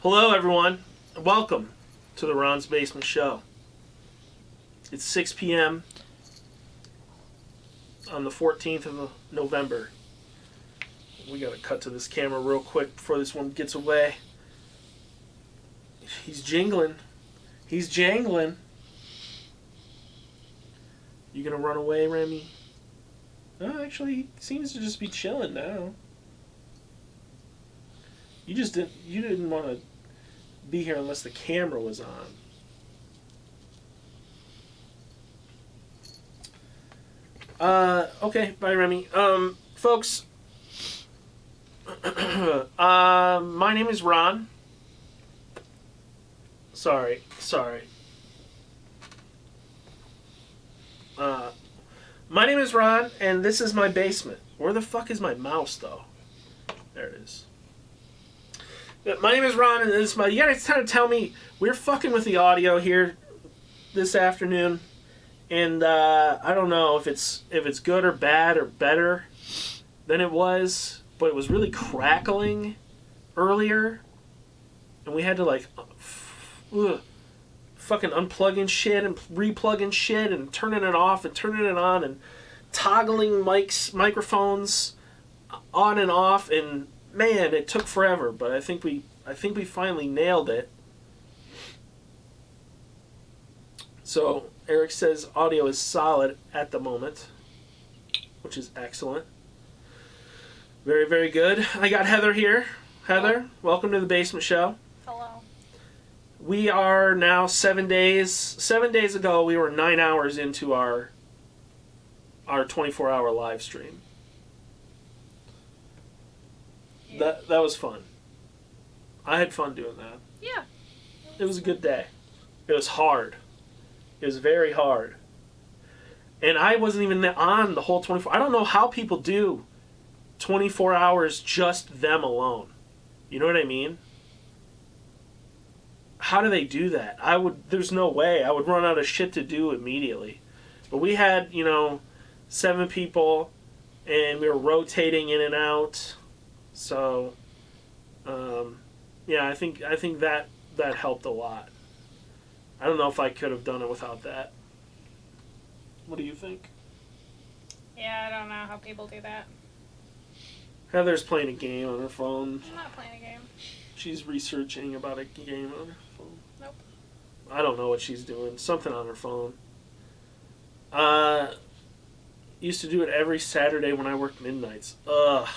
Hello, everyone. Welcome to the Ron's Basement Show. It's 6 p.m. on the 14th of November. We gotta cut to this camera real quick before this one gets away. He's jingling. He's jangling. You gonna run away, Remy? No, actually, he seems to just be chilling now. You didn't want to be here unless the camera was on. Okay, bye, Remy. Folks, my name is Ron. Sorry. My name is Ron, and this is my basement. Where the fuck is my mouse, though? There it is. My name is Ron, and this is my... You gotta kind of tell me... We're fucking with the audio here this afternoon, and I don't know if it's good or bad or better than it was, but it was really crackling earlier, and we had to, like... fucking unplugging shit and replugging shit and turning it off and turning it on and toggling microphones on and off, and man, it took forever, but I think we finally nailed it. So Eric says audio is solid at the moment, which is excellent. Very, very good. I got Heather here. Heather, welcome to the Basement Show. Hello. We are now 7 days. 7 days ago, we were 9 hours into our 24-hour live stream. Yeah. That was fun. I had fun doing that. Yeah. It was a good day. It was hard. It was very hard. And I wasn't even on the whole 24. I don't know how people do 24 hours just them alone. You know what I mean? How do they do that? There's no way. I would run out of shit to do immediately. But we had, 7 people, and we were rotating in and out. So, yeah, I think that helped a lot. I don't know if I could have done it without that. What do you think? Yeah, I don't know how people do that. Heather's playing a game on her phone. I'm not playing a game. She's researching about a game on her phone. Nope. I don't know what she's doing. Something on her phone. Used to do it every Saturday when I worked midnights. Ugh.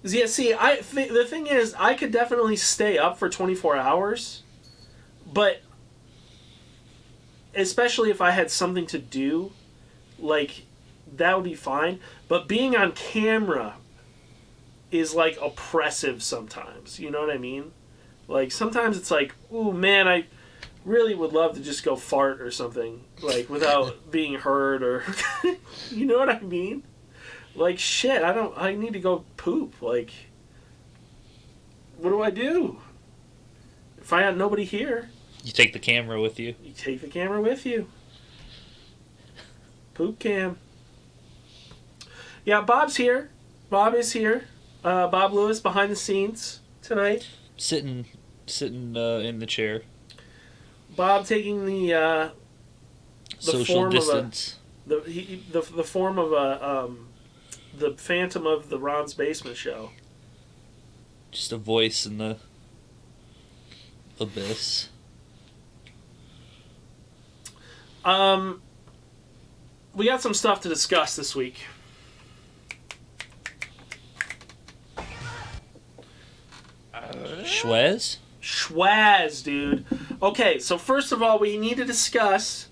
Yeah, see, the thing is, I could definitely stay up for 24 hours, but especially if I had something to do, like, that would be fine. But being on camera is, like, oppressive sometimes. You know what I mean? Like, sometimes it's like, ooh, man, I really would love to just go fart or something, like, without being heard or... You know what I mean? Like, shit, I need to go poop. Like, what do I do? If I had nobody here... You take the camera with you. You take the camera with you. Poop cam. Yeah, Bob's here. Bob is here. Bob Lewis behind the scenes tonight. Sitting in the chair. Bob taking the Social form distance. the form of the Phantom of the Ron's Basement Show. Just a voice in the abyss. We got some stuff to discuss this week. Schwez? Schwaz, dude. Okay, so first of all, we need to discuss,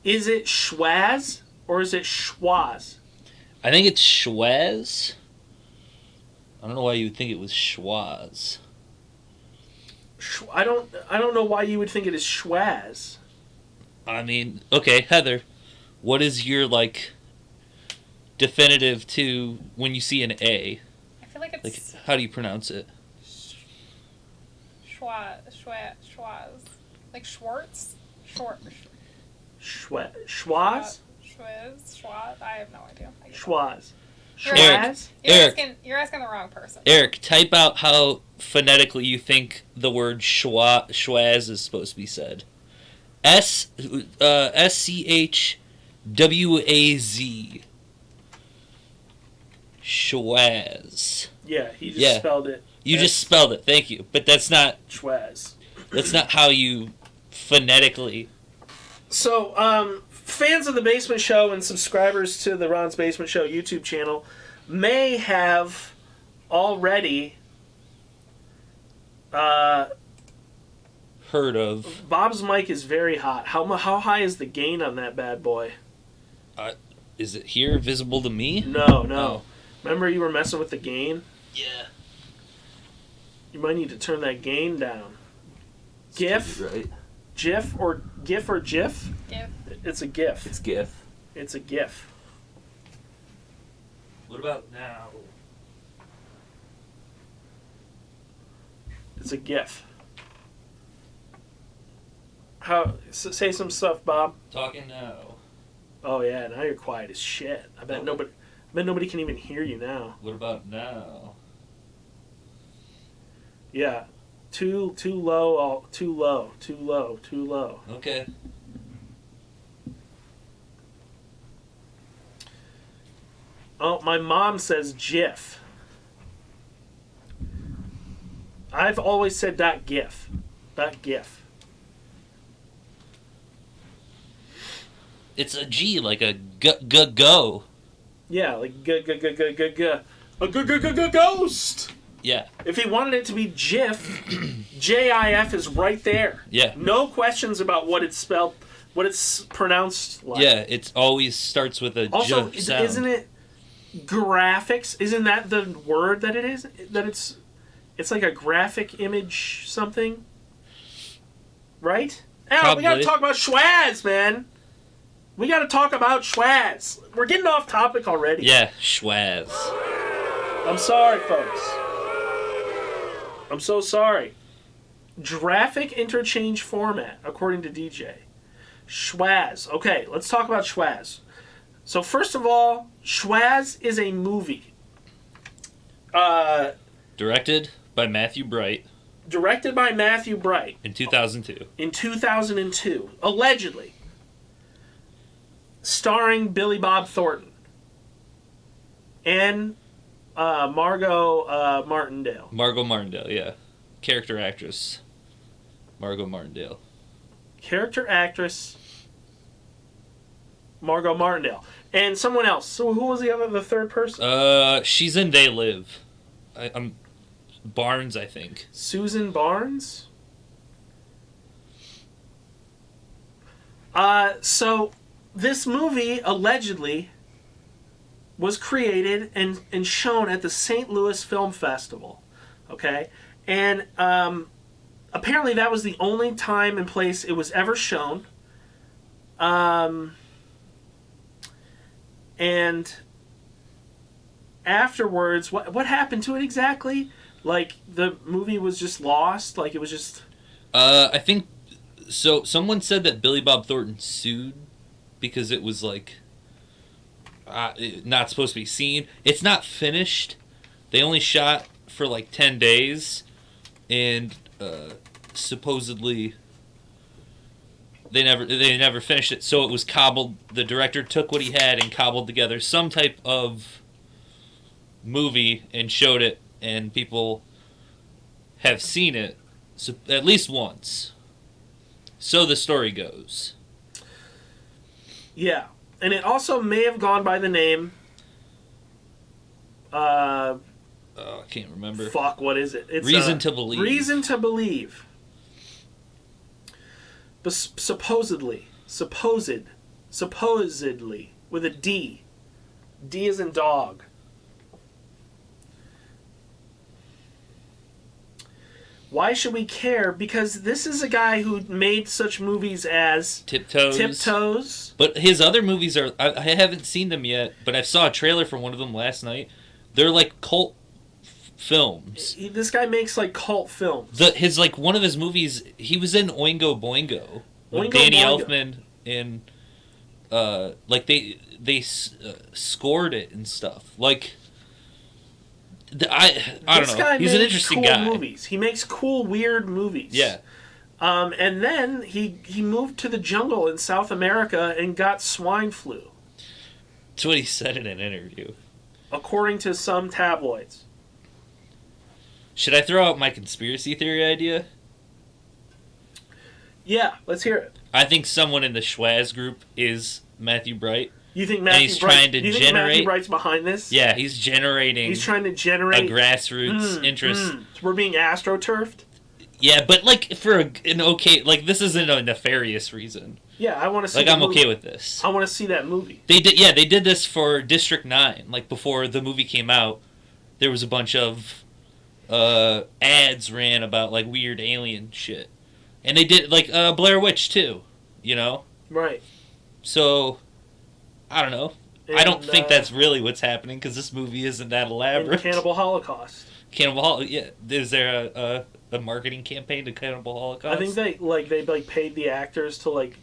is it Schwaz or is it Schwaz? I think it's Schwez. I don't know why you would think it was Schwaz. I don't know why you would think it is Schwaz. I mean, okay, Heather, what is your, like, definitive to when you see an A? I feel like it's... Like, how do you pronounce it? Schwaz. Like Schwartz? Schwaz? Schwaz? I have no idea. Schwaz. Schwaz? Eric. You're asking the wrong person. Eric, type out how phonetically you think the word schwaz is supposed to be said. SCHWAZ. Schwaz. Yeah, he just spelled it. You just spelled it. Thank you. But that's not Schwaz. That's not how you phonetically. So, fans of the Basement Show and subscribers to the Ron's Basement Show YouTube channel may have already Heard of. Bob's mic is very hot. How high is the gain on that bad boy? Is it here visible to me? No. Oh. Remember you were messing with the gain? Yeah. You might need to turn that gain down. GIF? Right. GIF or GIF or GIF? GIF. It's a GIF. It's GIF. It's a GIF. What about now? It's a GIF. Say some stuff, Bob. Talking now. Oh yeah, now you're quiet as shit. I bet nobody can even hear you now. What about now? Yeah. Too low, too low. Okay. Oh, my mom says GIF. I've always said .gif. .gif. It's a G, like a go. Yeah, like ghost. Yeah. If he wanted it to be GIF, JIF is right there. Yeah. No questions about what it's spelled, what it's pronounced like. Yeah, it always starts with a Also, J sound. isn't it graphics? Isn't that the word that it is? That it's like a graphic image something, right? Al, we gotta talk about Schwaz, man. We gotta talk about Schwaz. We're getting off topic already. Yeah, Schwaz. I'm sorry, folks. I'm so sorry. Graphic interchange format, according to DJ. Schwaz. Okay, let's talk about Schwaz. So first of all, Schwaz is a movie. Directed by Matthew Bright. Directed by Matthew Bright. In 2002. In 2002. Allegedly. Starring Billy Bob Thornton. And Margot Martindale. Margot Martindale, yeah. Character actress. Margot Martindale. Character actress Margot Martindale. And someone else. So who was the third person? She's in They Live. I'm Barnes, I think. Susan Barnes? So this movie allegedly was created and shown at the St. Louis Film Festival. Okay? And apparently that was the only time and place it was ever shown. And afterwards, what happened to it exactly? Like, the movie was just lost? Like, it was just... I think... So, someone said that Billy Bob Thornton sued because it was, like... not supposed to be seen. It's not finished. They only shot for, like, 10 days. And, supposedly... They never finished it, so it was cobbled. The director took what he had and cobbled together some type of movie and showed it, and people have seen it at least once. So the story goes. Yeah, and it also may have gone by the name. I can't remember. Fuck, what is it? It's Reason to Believe. Reason to Believe. But supposedly, with a D. D is in dog. Why should we care? Because this is a guy who made such movies as Tiptoes. But his other movies are... I haven't seen them yet, but I saw a trailer for one of them last night. They're like cult films. This guy makes like cult films. One of his movies, he was in Oingo Boingo with Oingo Danny Boingo. Elfman and like they scored it and stuff. Like, I don't This know. guy He's an makes interesting cool guy. movies. He makes cool, weird movies. Yeah. And then he moved to the jungle in South America and got swine flu, That's what he said in an interview. according to some tabloids. Should I throw out my conspiracy theory idea? Yeah, let's hear it. I think someone in the Schwaz group is Matthew Bright. You think And Matthew he's Bright, trying to you think Matthew generate- Bright's behind this? Yeah, he's generating He's trying to a generate grassroots interest. So we're being astroturfed? Yeah, but like for an okay, like this isn't a nefarious reason. Yeah, I want to see Like the I'm movie. okay with this. I want to see that movie. They did this for District 9. Like before the movie came out, there was a bunch of ads ran about like weird alien shit. And they did like Blair Witch too, you know? Right. So I don't know. I don't And, think that's really what's happening because this movie isn't that and elaborate. Cannibal Holocaust. Cannibal Holocaust. Yeah, is there a marketing campaign to Cannibal Holocaust? I think they paid the actors to like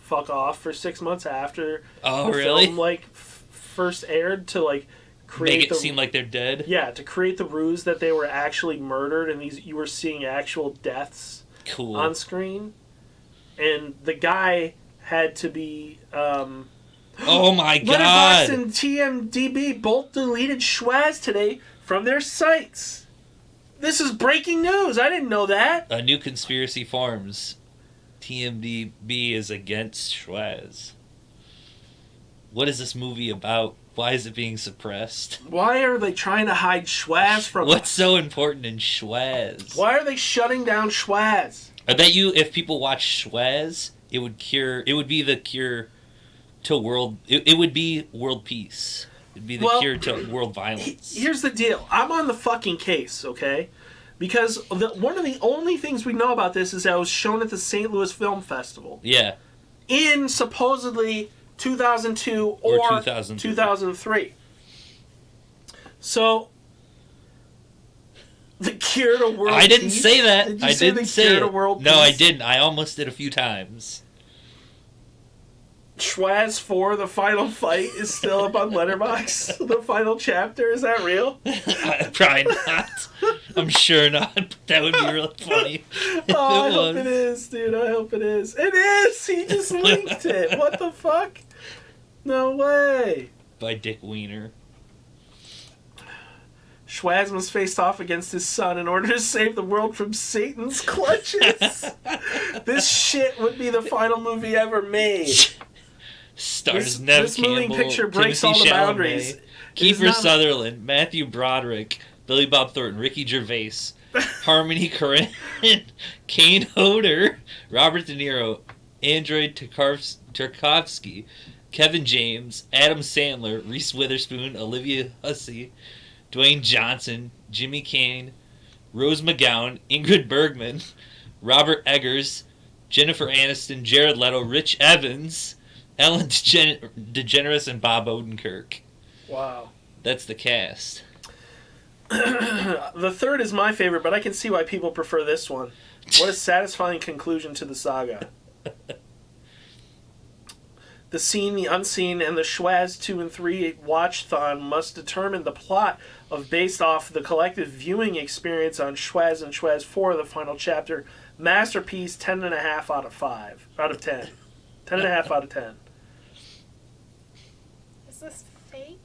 fuck off for 6 months after Oh, the really? film first aired to like create Make it the seem like they're dead. yeah, to create the ruse that they were actually murdered and you were seeing actual deaths Cool. on screen. And the guy had to be Oh my Letterboxd god! and TMDB both deleted Schwaz today from their sites. This is breaking news. I didn't know that. A new conspiracy forms. TMDB is against Schwaz. What is this movie about? Why is it being suppressed? Why are they trying to hide Schwaz from What's us? so important in Schwaz? Why are they shutting down Schwaz? I bet you if people watch Schwaz, it would be the cure to world... It would be world peace. It'd be the cure to world violence. Here's the deal. I'm on the fucking case, okay? Because one of the only things we know about this is that it was shown at the St. Louis Film Festival Yeah. in supposedly 2002 Or or 2003. 2003. So, the cure to world I didn't peace? say that. Did you I say didn't the say cure it. to world No, I peace? didn't. I almost did a few times. Schwaz 4, the final fight, is still up on Letterboxd. The final chapter, is that real? Probably not. I'm sure not. But that would be really funny. if Oh, I it hope was. it is, dude. I hope it is. It is! He just linked it. What the fuck? No way. By Dick Wiener. Schwaz must face off against his son in order to save the world from Satan's clutches. This shit would be the final movie ever made. Stars This- Nev this moving Campbell, picture breaks Timothy all the Chalamet, boundaries. It is Kiefer not- Sutherland, Matthew Broderick, Billy Bob Thornton, Ricky Gervais, Harmony Korine, Kane Hodder, Robert De Niro, Andrei Tarkovsky, Kevin James, Adam Sandler, Reese Witherspoon, Olivia Hussey, Dwayne Johnson, Jimmy Kane, Rose McGowan, Ingrid Bergman, Robert Eggers, Jennifer Aniston, Jared Leto, Rich Evans, Ellen DeGeneres, and Bob Odenkirk. Wow. That's the cast. The third is my favorite, but I can see why people prefer this one. What a satisfying conclusion to the saga. The Seen, the Unseen, and the Schwaz 2 and 3 Watch-thon must determine the plot of based off the collective viewing experience on Schwaz and Schwaz 4, the final chapter. Masterpiece, 10.5 out of 5. Out of 10. 10.5 out of 10. Is this fake?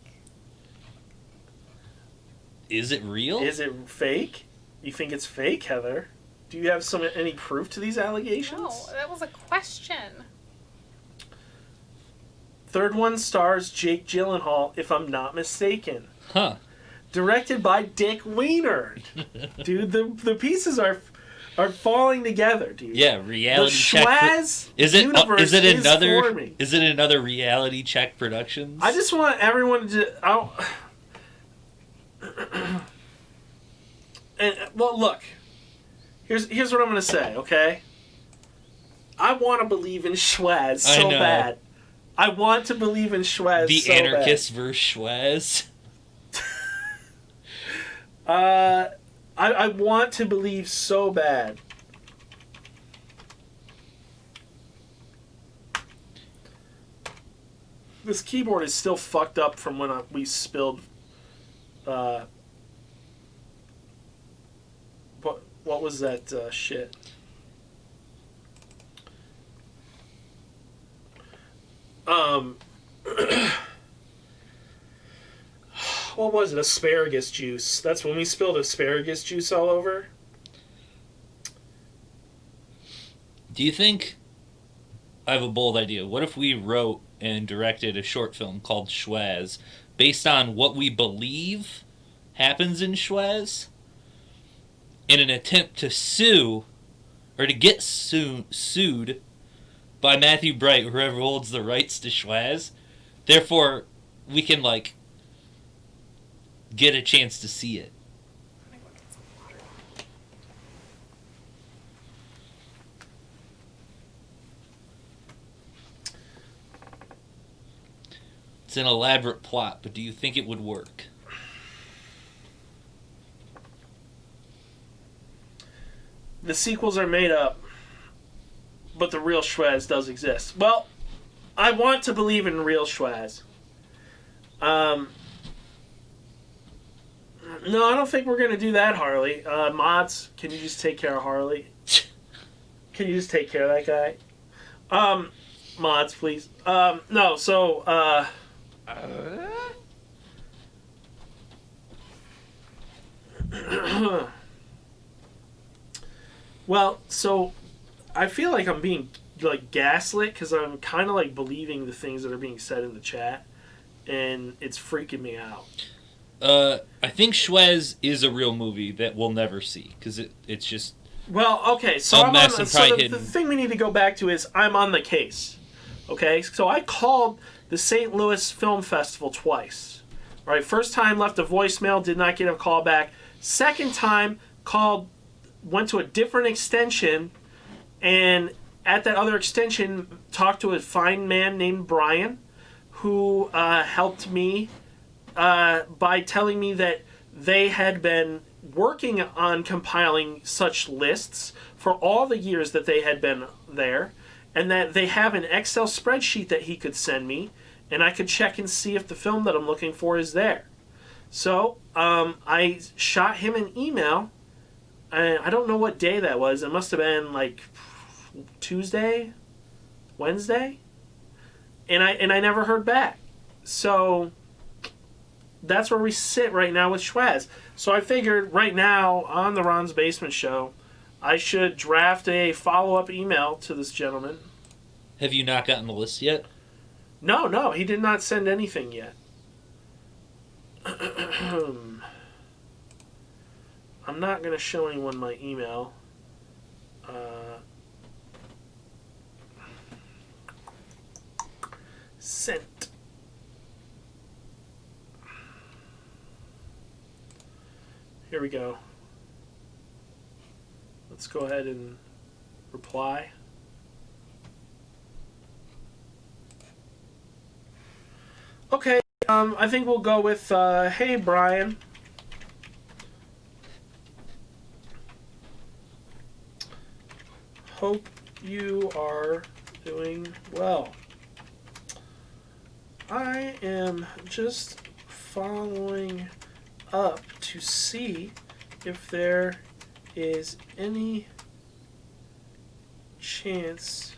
Is it real? Is it fake? You think it's fake, Heather? Do you have any proof to these allegations? No, that was a question. Third one stars Jake Gyllenhaal, if I'm not mistaken. Huh. Directed by Dick Wiener. Dude, the pieces are falling together, dude. Yeah, The reality check. Schwaz Is it? universe Is it another? forming. Is it another reality check productions? I just want everyone to... well, look. Here's what I'm going to say, okay? I want to believe in Schwaz I so know. bad. I want to believe in Schwaz the so anarchist versus Schwaz. bad. I want to believe so bad. This keyboard is still fucked up from when we spilled. What was that shit? What was it? Asparagus juice. That's when we spilled asparagus juice all over. Do you think... I have a bold idea. What if we wrote and directed a short film called Schwaz based on what we believe happens in Schwaz in an attempt to sue or to get sued by Matthew Bright, whoever holds the rights to Schwaz. Therefore, we can, like, get a chance to see it. It's an elaborate plot, but do you think it would work? The sequels are made up, but the real Schwaz does exist. Well, I want to believe in real Schwaz. No, I don't think we're going to do that, Harley. Mods, can you just take care of Harley? Can you just take care of that guy? Mods, please. No, so, well, so I feel like I'm being like gaslit because I'm kind of like believing the things that are being said in the chat, and it's freaking me out. I think Schwaz is a real movie that we'll never see because it's just well, okay. So a mess and probably the hidden. thing we need to go back to is I'm on the case. Okay, so I called the St. Louis Film Festival twice. All right, first time left a voicemail, did not get a call back. Second time called, went to a different extension, and at that other extension talked to a fine man named Brian, who helped me by telling me that they had been working on compiling such lists for all the years that they had been there, and that they have an Excel spreadsheet that he could send me, and I could check and see if the film that I'm looking for is there. So I shot him an email. I don't know what day that was. It must have been like Tuesday, Wednesday, and I never heard back. So that's where we sit right now with Schwaz. So I figured right now on the Ron's Basement Show, I should draft a follow-up email to this gentleman. Have you not gotten the list yet? No, he did not send anything yet. I'm not going to show anyone my email. Sent. Here we go. Let's go ahead and reply. Okay, I think we'll go with, hey, Brian. Hope you are doing well. I am just following up to see if there is any chance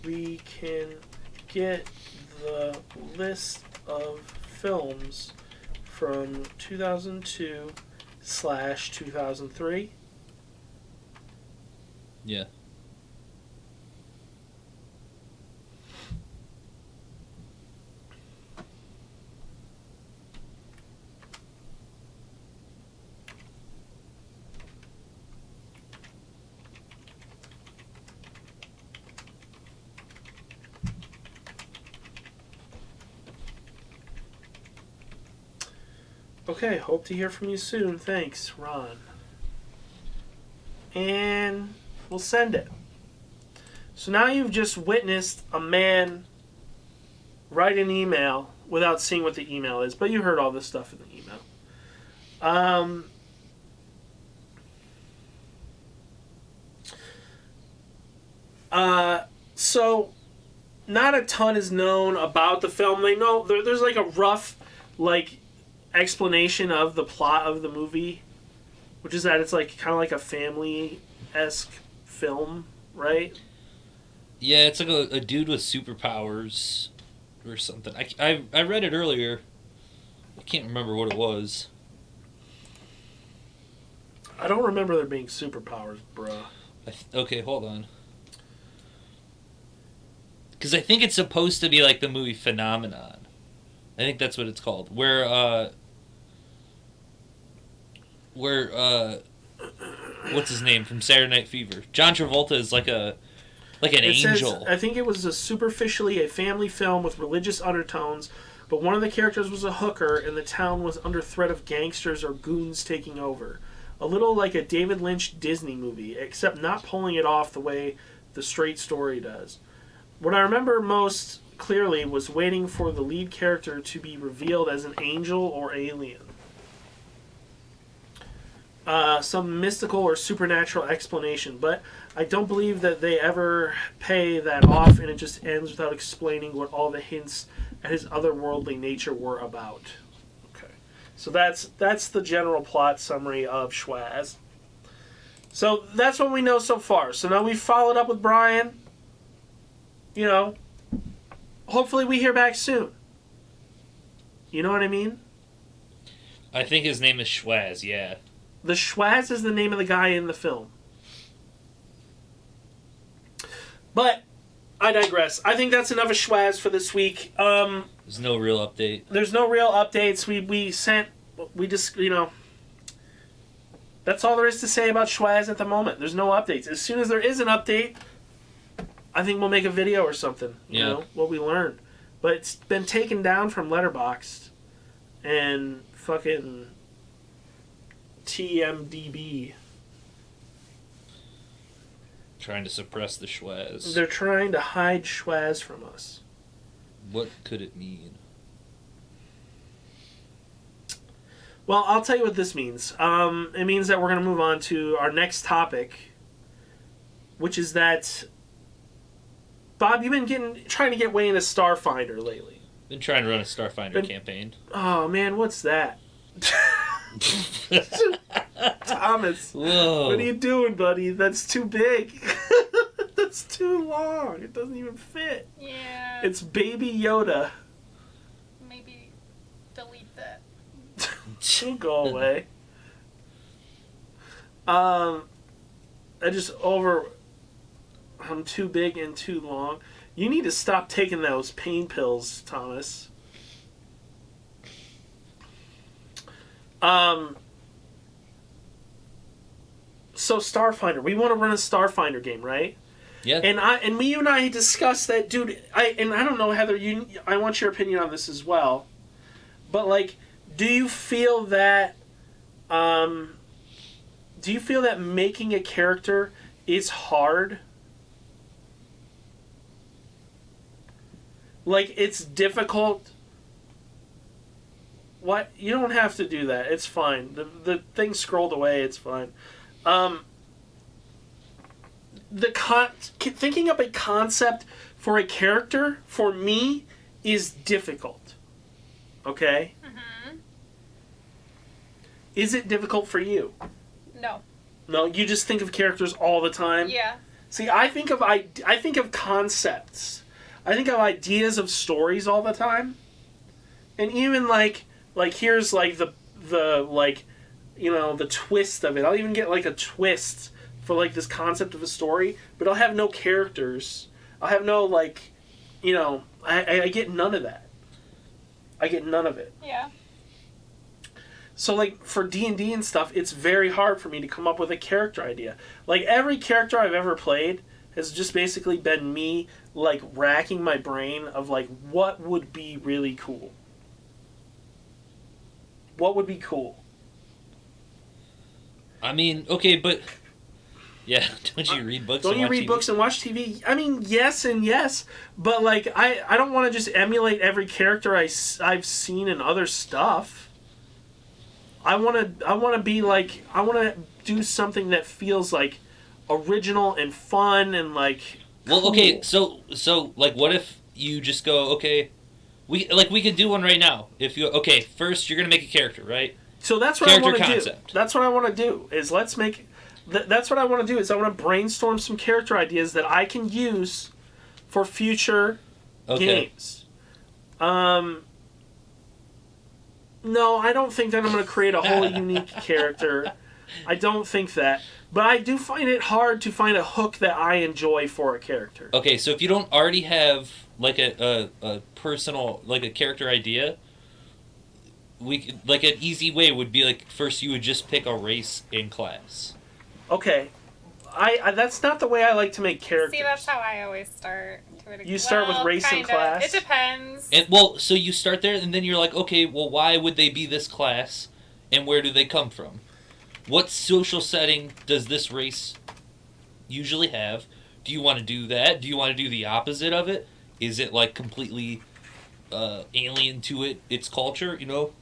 we can get the list of films from 2002/2003. Yeah. Okay, hope to hear from you soon. Thanks, Ron. And we'll send it. So now you've just witnessed a man write an email without seeing what the email is, but you heard all this stuff in the email. So not a ton is known about the film. They know there's like a rough like explanation of the plot of the movie, which is that it's like kind of like a family-esque film, right? Yeah, it's like a dude with superpowers or something. I read it earlier. I can't remember what it was. I don't remember there being superpowers, bruh. Okay, hold on. Because I think it's supposed to be like the movie Phenomenon. I think that's what it's called. Where what's his name from Saturday Night Fever? John Travolta is like an angel. Says, I think it was superficially a family film with religious undertones, but one of the characters was a hooker, and the town was under threat of gangsters or goons taking over. A little like a David Lynch Disney movie, except not pulling it off the way the straight story does. What I remember most clearly was waiting for the lead character to be revealed as an angel or alien. Some mystical or supernatural explanation, but I don't believe that they ever pay that off, and it just ends without explaining what all the hints at his otherworldly nature were about. Okay, so that's the general plot summary of Schwaz. So that's what we know so far. So now we've followed up with Brian. You know, hopefully we hear back soon. You know what I mean? I think his name is Schwaz, yeah. The Schwaz is the name of the guy in the film. But I digress. I think that's enough of Schwaz for this week. There's no real update. There's no real updates. We just, you know, that's all there is to say about Schwaz at the moment. There's no updates. As soon as there is an update, I think we'll make a video or something. You know, what we learned. But it's been taken down from Letterboxd and fucking TMDB. Trying to suppress the Schwaz. They're trying to hide Schwaz from us. What could it mean? Well, I'll tell you what this means. It means that we're going to move on to our next topic, which is that, Bob, you've been trying to get way into Starfinder lately. Been trying to run a Starfinder campaign. Oh, man, what's that? Thomas, whoa. What are you doing, buddy? That's too big. That's too long. It doesn't even fit. Yeah. It's Baby Yoda. Maybe delete that. It'll go away. I'm too big and too long. You need to stop taking those pain pills, Thomas. So Starfinder, we want to run a Starfinder game, right? Yeah. And you and I discussed that, dude. I don't know, Heather. I want your opinion on this as well. But like, do you feel that making a character is hard? Like, it's difficult. What? You don't have to do that. It's fine. The thing scrolled away. It's fine. Thinking up a concept for a character, for me, is difficult. Okay? Mm-hmm. Is it difficult for you? No. No, you just think of characters all the time? Yeah. See, I think of concepts. I think of ideas of stories all the time. And even like here's like the like, you know, the twist of it. I'll even get like a twist for like this concept of a story, but I'll have no characters. I'll have no like, you know, I get none of that. I get none of it. Yeah. So like for D&D and stuff, it's very hard for me to come up with a character idea. Like every character I've ever played has just basically been me like racking my brain of like what would be really cool. What would be cool? I mean, okay, but yeah, don't you read books? Don't you read books and watch TV? I mean, yes and yes, but like I don't want to just emulate every character I've seen in other stuff. I want to do something that feels like original and fun and like, Well, okay, Cool. so like, what if you just go, okay, we could do one right now. If you first you're gonna make a character, right? So that's what I Character want to do. concept. That's what I want to do. Is let's make. That's what I want to do. Is I want to brainstorm some character ideas that I can use for future Okay. games. No, I don't think that I'm going to create a whole unique character. I don't think that. But I do find it hard to find a hook that I enjoy for a character. Okay, so if you don't already have like a personal like a character idea, we could, like an easy way would be like first you would just pick a race and class. Okay. I that's not the way I like to make characters. See, that's how I always start. You start with race and kinda. class? It depends. And well, so you start there and then you're like, okay, well why would they be this class and where do they come from? What social setting does this race usually have? Do you want to do that? Do you want to do the opposite of it? Is it like completely alien to its culture, you know?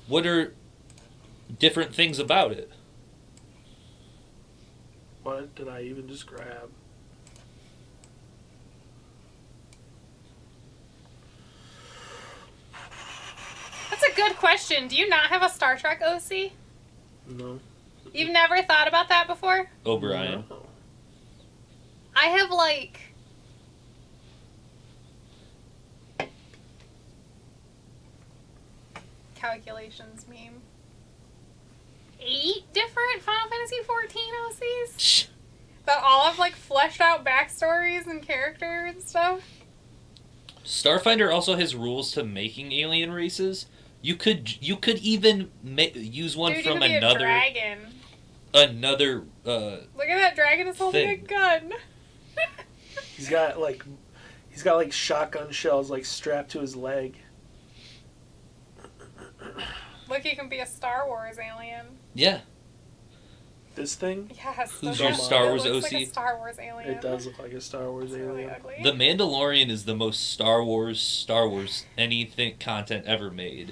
What are different things about it? What did I even just grab? That's a good question. Do you not have a Star Trek OC? No. You've never thought about that before? O'Brien. No. I have like calculations meme. 8 different Final Fantasy 14 OCs Shh. that all have like fleshed out backstories and character and stuff. Starfinder also has rules to making alien races. You could even use one Dude, you from could be a another dragon. another. Look at that dragon is holding a thing. gun. He's got like shotgun shells like strapped to his leg. Look, you can be a Star Wars alien. Yeah, This thing? Yes. Who's doesn't your it? Star Wars It looks OC? like a Star Wars alien. It does look like a Star Wars It's really alien. ugly. The Mandalorian is the most Star Wars anything content ever made.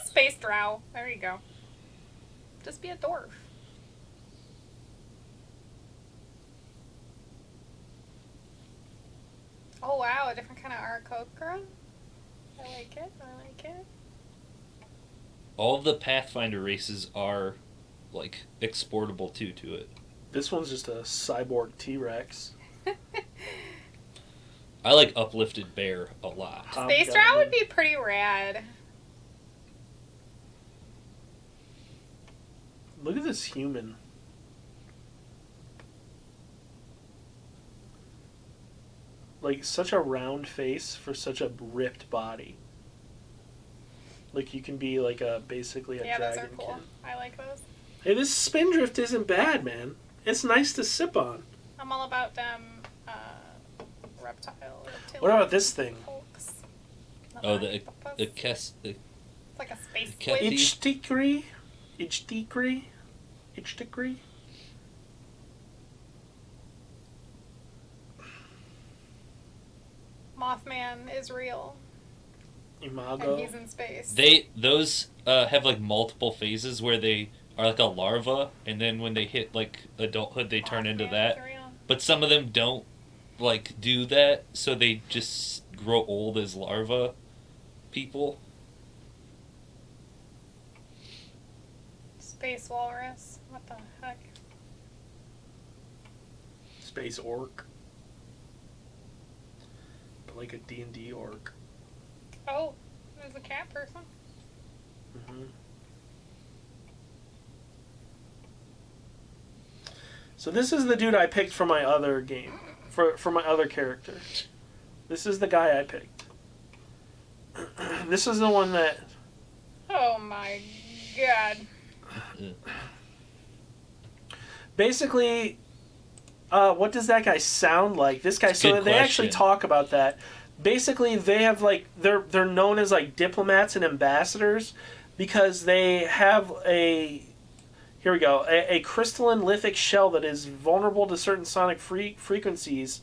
Space drow. There you go. Just be a dwarf. Oh wow, a different kind of Aarakocra. I like it. I like it. All of the Pathfinder races are like exportable to it. This one's just a cyborg T-Rex. I like Uplifted Bear a lot. Space drow would be pretty rad. Look at this human. Like, such a round face for such a ripped body. Like, you can be like basically a Yeah, those dragon are cool. kid. I like those. Hey, this spindrift isn't bad, man. It's nice to sip on. I'm all about them reptilian What about this thing? folks. Oh, the It's like a space Cat- squid. Ichtikri? Ichtikri? Ichtikri? Mothman is real, and Imago? he's in space. Those have like multiple phases where they are like a larva, and then when they hit like adulthood, they turn into Mothman that. is real. But some of them don't like do that, so they just grow old as larva people. Space walrus. What the heck? Space orc. But like a D&D orc. Oh, there's a cat person. hmm So this is the dude I picked for my other game. For my other character. This is the guy I picked. This is the one that... Oh my god. Basically, what does that guy sound like? This guy, It's a so good they actually question. talk about that. Basically, they have like they're known as like diplomats and ambassadors because they have a here we go a crystalline lithic shell that is vulnerable to certain sonic frequencies.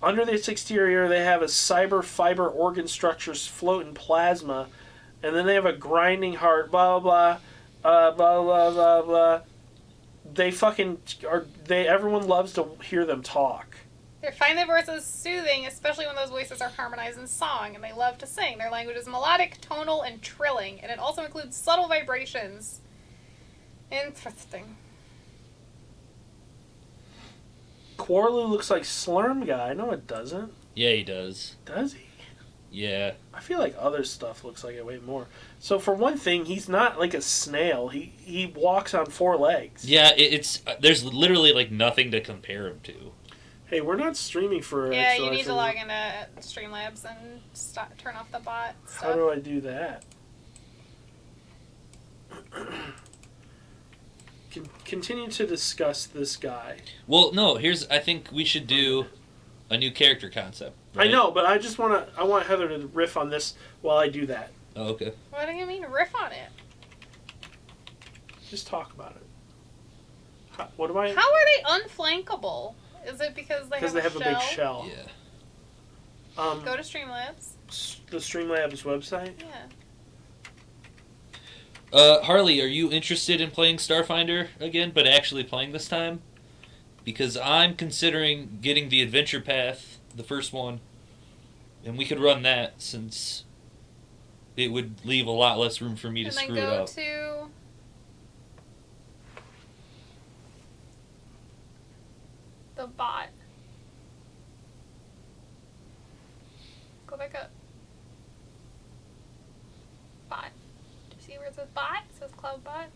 Under this exterior, they have a cyber fiber organ structures float in plasma, and then they have a grinding heart. Blah blah blah blah blah blah blah. They fucking are. Everyone loves to hear them talk. They find their voices soothing, especially when those voices are harmonized in song, and they love to sing. Their language is melodic, tonal, and trilling, and it also includes subtle vibrations. Interesting. Quarlu looks like Slurm Guy. No, it doesn't. Yeah, he does. Does he? Yeah. I feel like other stuff looks like it way more. So for one thing, he's not like a snail. He walks on 4 legs. Yeah, it's there's literally like nothing to compare him to. Hey, we're not streaming for. Yeah, you XLF need to log into Streamlabs and turn off the bot How stuff. do I do that? Continue to discuss this guy. Well, no, I think we should do a new character concept. Right? I know, but I just I want Heather to riff on this while I do that. Oh, okay. What do you mean riff on it? Just talk about it. What do I? How are they unflankable? Is it because they have a big shell. Yeah. Go to Streamlabs. The Streamlabs website. Yeah. Harley, are you interested in playing Starfinder again, but actually playing this time? Because I'm considering getting the Adventure Path, the first one, and we could run that since it would leave a lot less room for me to screw it up. And then go to the bot. Go back up. Bot. Do you see where it says bot? It says Cloud Bot.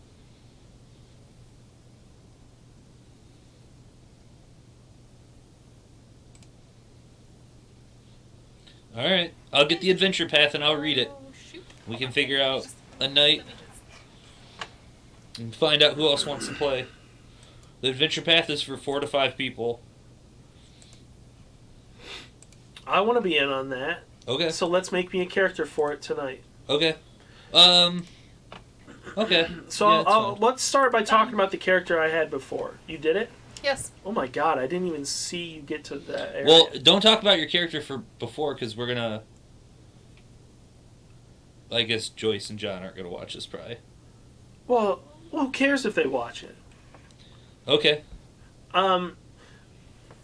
All right, I'll get the Adventure Path and I'll read it. Oh, shoot. We can figure out a night and find out who else wants to play. The Adventure Path is for 4 to 5 people. I want to be in on that. Okay. So let's make me a character for it tonight. Okay. Okay. So Yeah, that's fine. let's start by talking about the character I had before. You did it? Yes. Oh my god, I didn't even see you get to that area. Well, don't talk about your character for before, because we're gonna. I guess Joyce and John aren't gonna watch this, probably. Well, who cares if they watch it? Okay.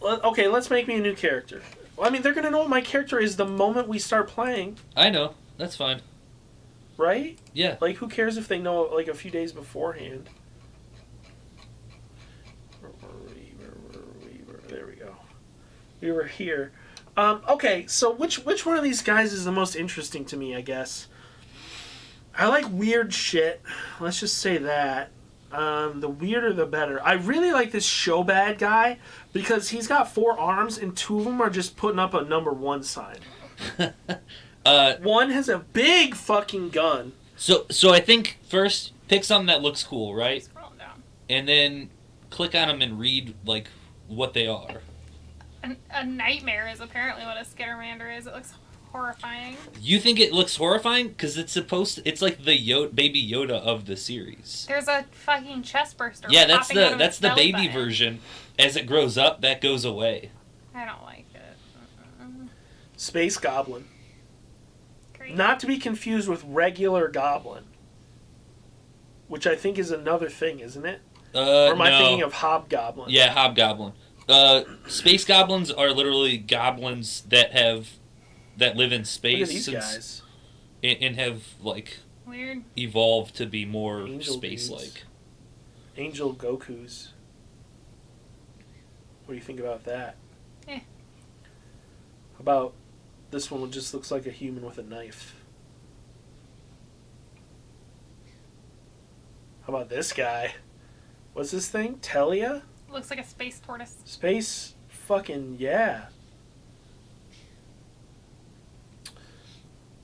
Okay, let's make me a new character. Well, I mean, they're gonna know what my character is the moment we start playing, I know. That's fine. right? Yeah. Like, who cares if they know like a few days beforehand? There we go. We were here. Okay, so which one of these guys is the most interesting to me, I guess? I like weird shit. Let's just say that. The weirder the better. I really like this Shobad guy because he's got 4 arms and 2 of them are just putting up a number 1 sign. One has a big fucking gun. So I think first pick something that looks cool, right? Scroll down. And then click on them and read like what they are. A nightmare is apparently what a Skittermander is. It looks horrifying. You think it looks horrifying? Because it's like the baby Yoda of the series. There's a fucking chest burster. Yeah, that's popping out of the its belly baby button. version. As it grows up, that goes away. I don't like it. Space Goblin. Great. Not to be confused with regular Goblin. Which I think is another thing, isn't it? Or am I no. thinking of Hobgoblin? Yeah, Hobgoblin. Space goblins are literally goblins that live in space. Look at these guys. And have like Weird. evolved to be more Angel space-like. dudes. Angel Gokus. What do you think about that? Eh. How about this one just looks like a human with a knife? How about this guy? What's this thing? Telia? Looks like a space tortoise. Space fucking yeah.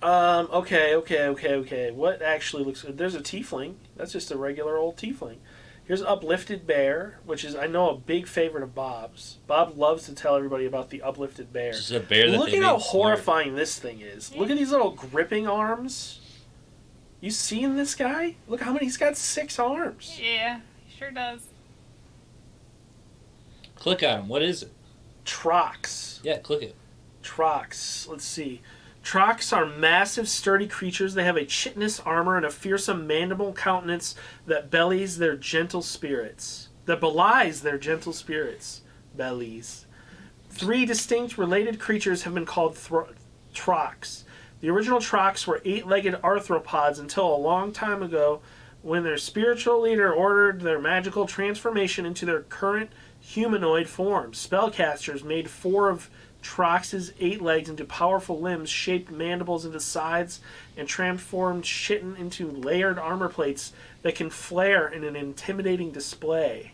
Okay. What actually looks good? There's a tiefling. That's just a regular old tiefling. Here's Uplifted Bear, which is, I know, a big favorite of Bob's. Bob loves to tell everybody about the Uplifted Bear. Just a bear that Look they at how made smart. horrifying this thing is. Look at these little gripping arms. You seeing this guy? Look how many, he's got 6 arms. Yeah, he sure does. Click on him. What is it? Trox. Yeah, click it. Trox. Let's see. Trox are massive, sturdy creatures. They have a chitinous armor and a fearsome mandible countenance that belies their gentle spirits. That belies their gentle spirits. Bellies. 3 distinct related creatures have been called trocs. The original trocs were 8-legged arthropods until a long time ago when their spiritual leader ordered their magical transformation into their current humanoid form. Spellcasters made 4 of Trox's 8 legs into powerful limbs, shaped mandibles into sides, and transformed chitin into layered armor plates that can flare in an intimidating display.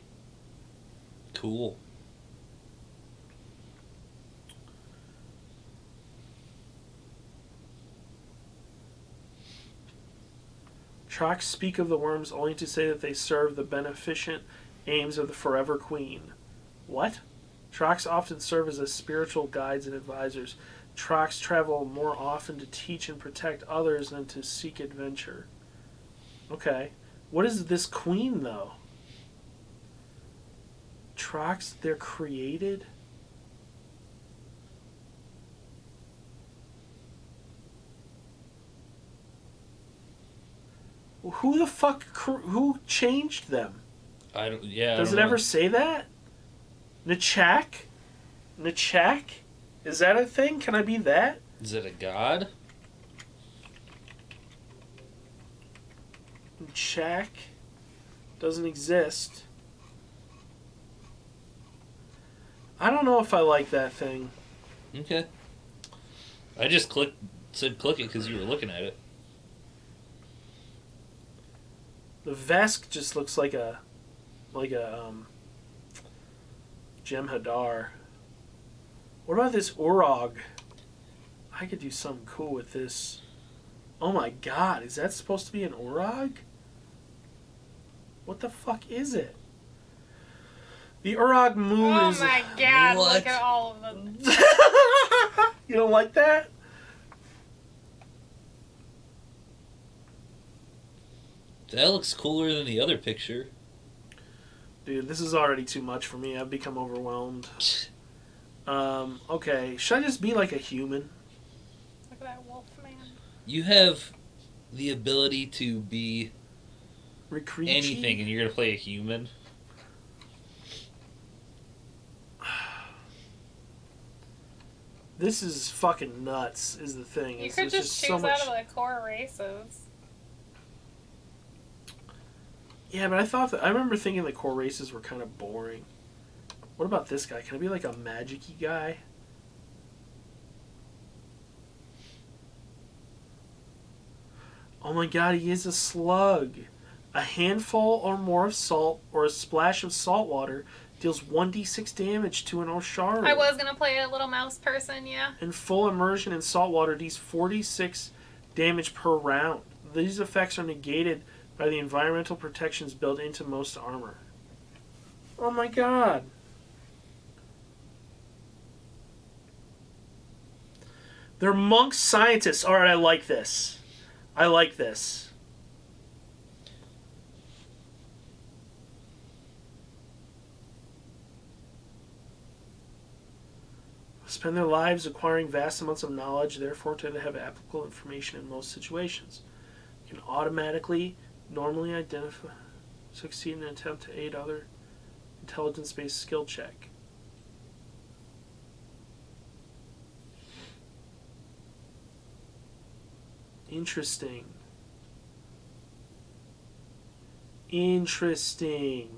Cool. Trox speak of the worms only to say that they serve the beneficent aims of the Forever Queen. What? Trox often serve as spiritual guides and advisors. Trox travel more often to teach and protect others than to seek adventure. Okay. What is this queen, though? Trox, they're created? Who the fuck... Who changed them? I don't. Yeah. Does I it don't ever know. say that? Nechak? Nechak? Is that a thing? Can I be that? Is it a god? Nechak doesn't exist. I don't know if I like that thing. Okay. I just said click it because you were looking at it. The Vesk just looks like a Jem'Hadar. What about this Urog? I could do something cool with this. Oh my god, is that supposed to be an Urog? What the fuck is it? The Urog moon Oh is... my god, What? look at all of them. You don't like that? That looks cooler than the other picture. Dude, this is already too much for me. I've become overwhelmed. Okay. Should I just be like a human? Look at that wolf man. You have the ability to be Recreate anything, and you're gonna play a human. This is fucking nuts, is the thing. You It's- could there's just so choose much... out of the core races. Yeah, but I remember thinking the core races were kind of boring. What about this guy? Can I be like a magic-y guy? Oh my god, he is a slug. A handful or more of salt or a splash of salt water deals 1d6 damage to an Osharu. I was gonna play a little mouse person, yeah. In full immersion in salt water, deals 46 damage per round. These effects are negated by the environmental protections built into most armor. Oh my god. They're monk scientists. Alright, I like this. I like this. Spend their lives acquiring vast amounts of knowledge, therefore to have applicable information in most situations. You can automatically, normally identify, succeed in an attempt to aid other intelligence-based skill check. Interesting. Interesting.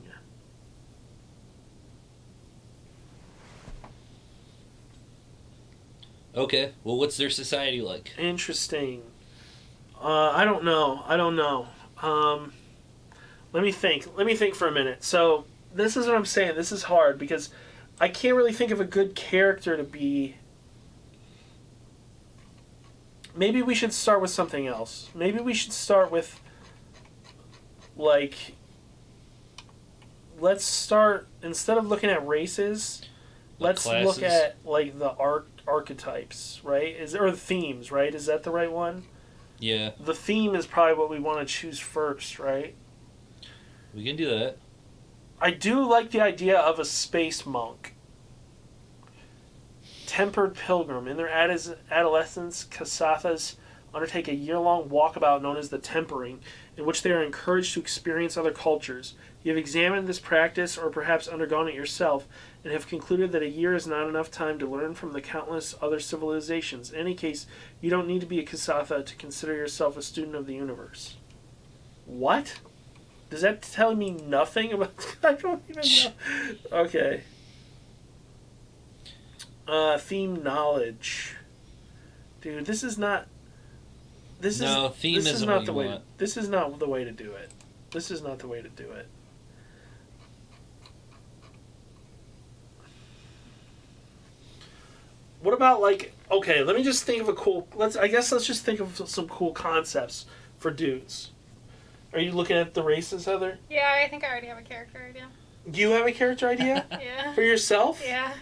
Okay. Well, what's their society like? Interesting. I don't know. Let me think for a minute. So, this is what I'm saying. This is hard because I can't really think of a good character to be. Maybe we should start with something else. Maybe we should start with, like, let's start, instead of looking at races, let's look classes? at, like, the archetypes, right? Or the themes, right? Is that the right one? Yeah, The theme is probably what we want to choose first, right? we can do that. I do like the idea of a space monk. Tempered pilgrim. In their adolescence, Kasathas undertake a year-long walkabout known as the Tempering, in which they are encouraged to experience other cultures. You have examined this practice, or perhaps undergone it yourself, and have concluded that a year is not enough time to learn from the countless other civilizations. In any case, you don't need to be a Kasatha to consider yourself a student of the universe. What? Does that tell me nothing about... I don't even know. Okay. Theme knowledge. Dude, this is not... Theme isn't what you want. This is not the way to do it. This is not the way to do it. What about, like... Okay, let me just think of a cool... Let's just think of some cool concepts for dudes. Are you looking at the races, Heather? Yeah, I think I already have a character idea. You have a character idea? Yeah. For yourself? Yeah.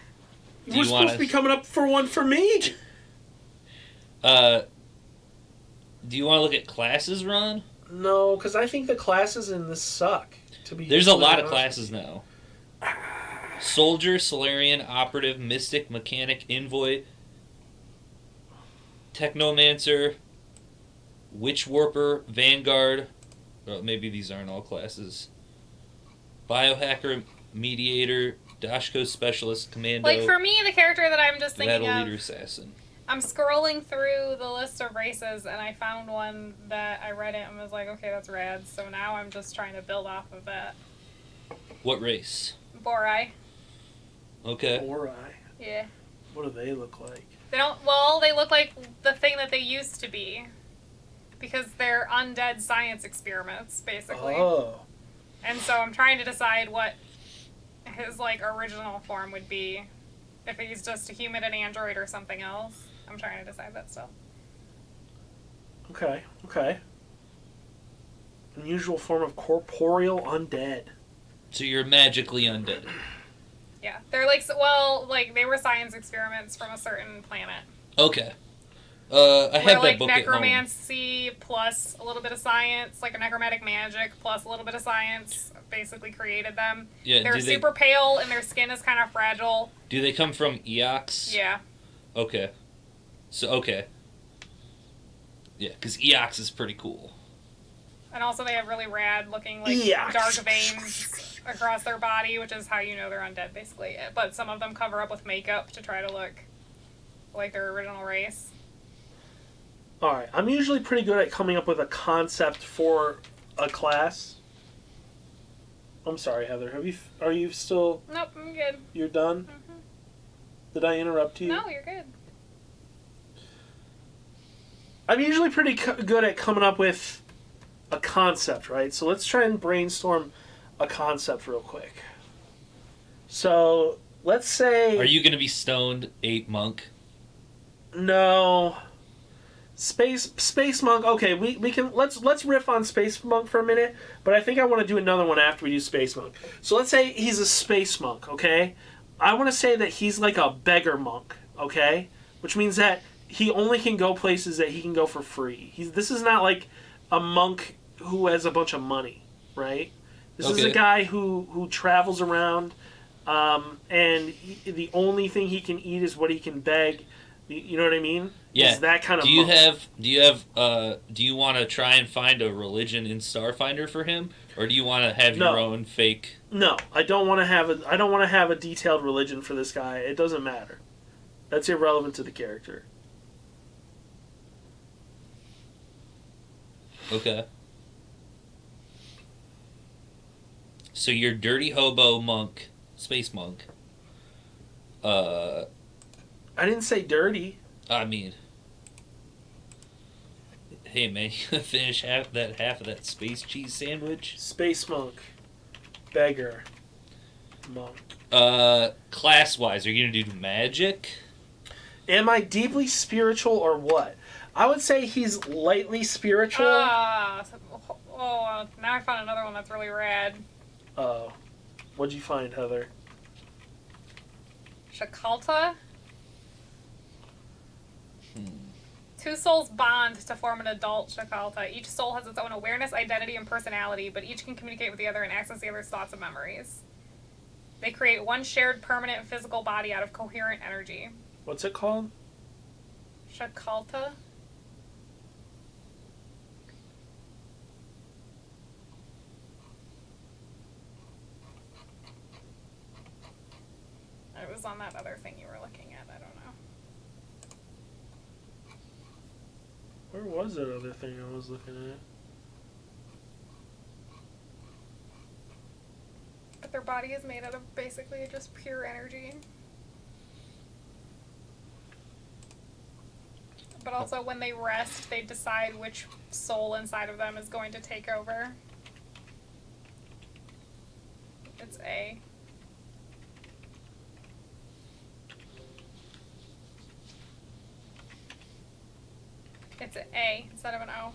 We're supposed to be coming up for one for me. Do you want to look at classes, Ron? No, because I think the classes in this suck. There's a lot of classes now. Soldier, Solarian, Operative, Mystic, Mechanic, Envoy, Technomancer, Witch Warper, Vanguard. Well, maybe these aren't all classes. Biohacker, Mediator, Dashko Specialist, Commando. Like, for me, the character that I'm just thinking Battle of... Leader Assassin. I'm scrolling through the list of races, and I found one that I read it and was like, okay, that's rad. So now I'm just trying to build off of that. What race? Borai. Okay. Borai. Yeah. What do they look like? They don't... Well, they look like the thing that they used to be. Because they're undead science experiments, basically. Oh. And so I'm trying to decide what his, like, original form would be. If he's just a human, an android, or something else. I'm trying to decide that still. Okay. Unusual form of corporeal undead. So you're magically undead. Yeah. They're like, well, like, they were science experiments from a certain planet. Okay. I have that book at home. Necromancy plus a little bit of science, like a necromantic magic plus a little bit of science, basically created them. Yeah, they're super pale and their skin is kind of fragile. Do they come from Eox? Yeah. Okay. Okay. Yeah, because Eox is pretty cool. And also they have really rad looking, like, dark veins across their body, which is how you know they're undead, basically. But some of them cover up with makeup to try to look like their original race. Alright, I'm usually pretty good at coming up with a concept for a class. I'm sorry, Heather. Are you still... Nope, I'm good. You're done? Mm-hmm. Did I interrupt you? No, you're good. I'm usually pretty good at coming up with a concept, right? So let's try and brainstorm a concept real quick. So, let's say... Are you going to be stoned 8 monk? No... Space Monk. Okay, we can let's riff on Space Monk for a minute, but I think I want to do another one after we do Space Monk. So let's say he's a Space Monk, okay? I want to say that he's like a beggar monk, okay? Which means that he only can go places that he can go for free. This is not like a monk who has a bunch of money, right? This is a guy who travels around, and the only thing he can eat is what he can beg. You know what I mean? Yeah. It's that kind of. Do you want to try and find a religion in Starfinder for him, or do you want to have your own fake? No, I don't want to have a detailed religion for this guy. It doesn't matter. That's irrelevant to the character. Okay. So you're dirty hobo monk, space monk. I didn't say dirty. I mean, hey man, you finish half of that space cheese sandwich? Space monk, beggar, monk. Class-wise, are you gonna do magic? Am I deeply spiritual or what? I would say he's lightly spiritual. Now I found another one that's really rad. Oh, what'd you find, Heather? Shakalta. 2 souls bond to form an adult Shakalta. Each soul has its own awareness, identity, and personality, but each can communicate with the other and access the other's thoughts and memories. They create one shared permanent physical body out of coherent energy. What's it called? Shakalta. was on that other thing you were looking at. I don't know. Where was that other thing I was looking at? But their body is made out of basically just pure energy. But also, when they rest, they decide which soul inside of them is going to take over. It's A. It's an A instead of an O.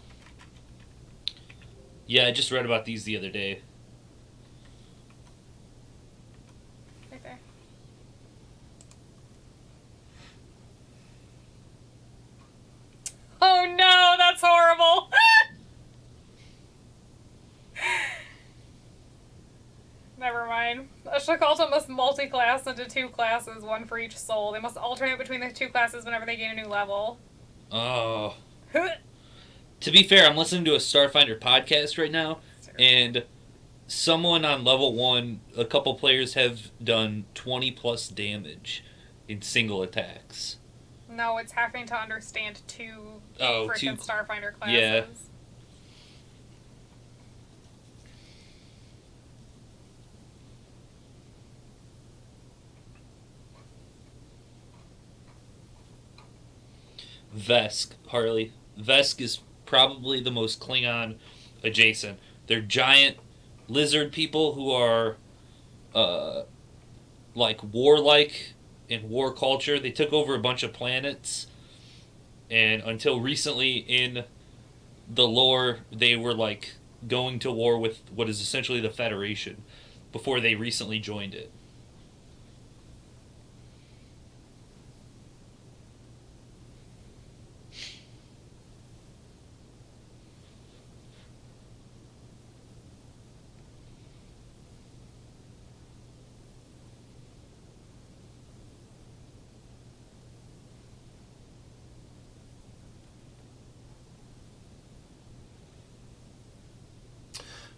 Yeah, I just read about these the other day. Right there. Oh no, that's horrible! Never mind. A Shakalta must multi-class into 2 classes, 1 for each soul. They must alternate between the 2 classes whenever they gain a new level. Oh. To be fair, I'm listening to a Starfinder podcast right now, and someone on level 1, a couple players have done 20 plus damage in single attacks. No, it's having to understand 2 Oh, freaking 2 Starfinder classes. Yeah. Vesk, Harley. Vesk is probably the most Klingon adjacent. They're giant lizard people who are like warlike in war culture. They took over a bunch of planets, and until recently in the lore, they were like going to war with what is essentially the Federation before they recently joined it.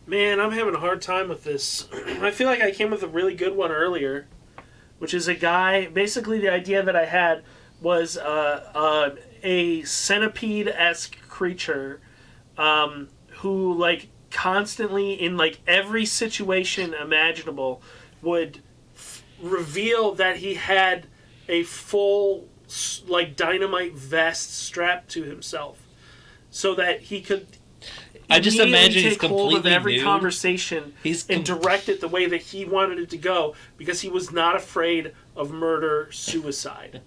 Man, I'm having a hard time with this. I feel like I came with a really good one earlier, which is a guy. Basically, the idea that I had was a centipede-esque creature who, like, constantly in like every situation imaginable would reveal that he had a full like dynamite vest strapped to himself, so that he could. I just imagine he's take hold of completely every nude. Conversation and direct it the way that he wanted it to go, because he was not afraid of murder, suicide.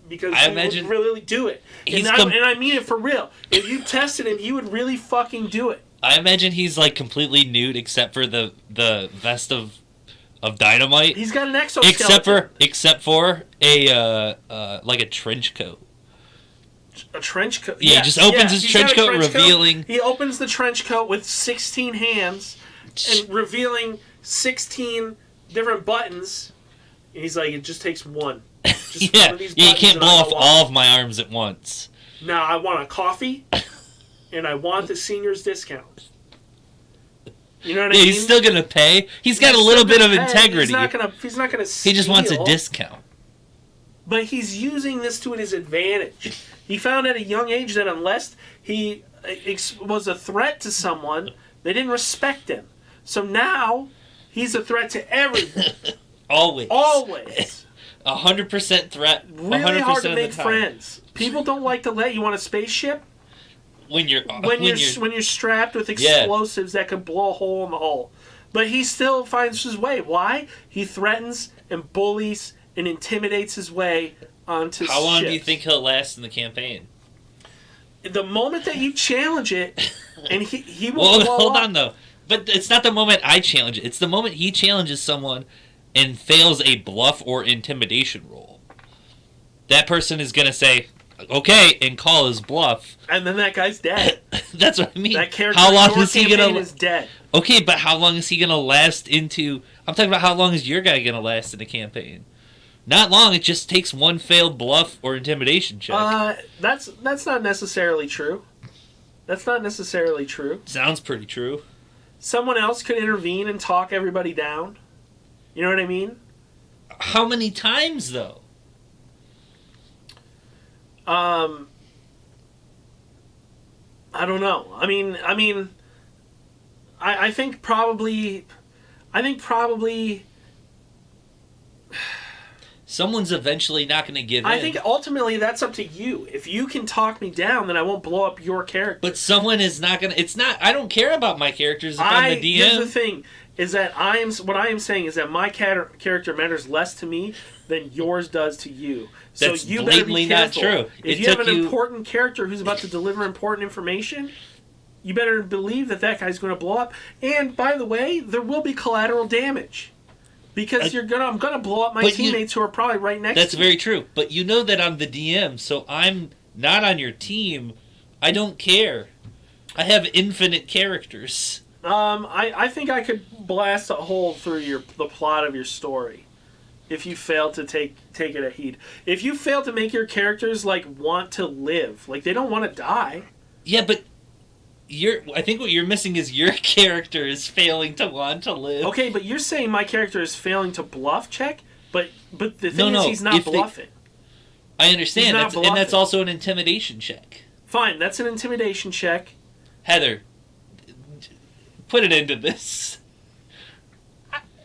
Because I he imagine would really do it. And I mean it for real. If you tested him, he would really fucking do it. I imagine he's like completely nude except for the vest of dynamite. He's got an exoskeleton. Except for a like a trench coat. A trench coat. Yeah, he just opens his trench coat, revealing. He opens the trench coat with 16 hands and revealing 16 different buttons. And he's like, it just takes one. Just yeah, one of these you can't blow off go all of my arms at once. Now I want a coffee, and I want the senior's discount. You know what I mean? He's still gonna pay. He's got a little bit of integrity. He's not gonna steal. He just wants a discount. But he's using this to his advantage. He found at a young age that unless he was a threat to someone, they didn't respect him. So now he's a threat to everyone. Always. 100% threat. Really 100% hard to of make the time. friends. People don't like to let you on a spaceship When you're strapped with explosives that could blow a hole in the hull. But he still finds his way. Why? He threatens and bullies and intimidates his way onto How long ships. do you think he'll last in the campaign? The moment that you challenge it, and he will Well, blow hold up. on though. But it's not the moment I challenge it. It's the moment he challenges someone and fails a bluff or intimidation roll. That person is gonna say, "Okay," and call his bluff. And then that guy's dead. That's what I mean. That character how long in your is he campaign gonna? is dead. Okay, but how long is he gonna last into? I'm talking about how long is your guy gonna last in a campaign? Not long. It just takes one failed bluff or intimidation check. That's not necessarily true. That's not necessarily true. Sounds pretty true. Someone else could intervene and talk everybody down. You know what I mean? How many times though? I don't know. I think probably. Someone's eventually not going to give in. I think ultimately that's up to you. If you can talk me down, then I won't blow up your character. But someone is not going to... It's not... I don't care about my characters if I'm the DM. Here's the thing, is that what I am saying is that my character matters less to me than yours does to you. So That's you better be blatantly not careful. true. If you have an important character who's about to deliver important information, you better believe that guy's going to blow up. And, by the way, there will be collateral damage. Because I'm gonna blow up my teammates who are probably right next to me. That's very true. But you know that I'm the DM, so I'm not on your team. I don't care. I have infinite characters. I think I could blast a hole through the plot of your story if you fail to take it a heed. If you fail to make your characters want to live, they don't want to die. Yeah, but I think what you're missing is your character is failing to want to live. Okay, but you're saying my character is failing to bluff check, but the thing is he's not bluffing. I understand, and that's also an intimidation check. Fine, that's an intimidation check. Heather, put it into this.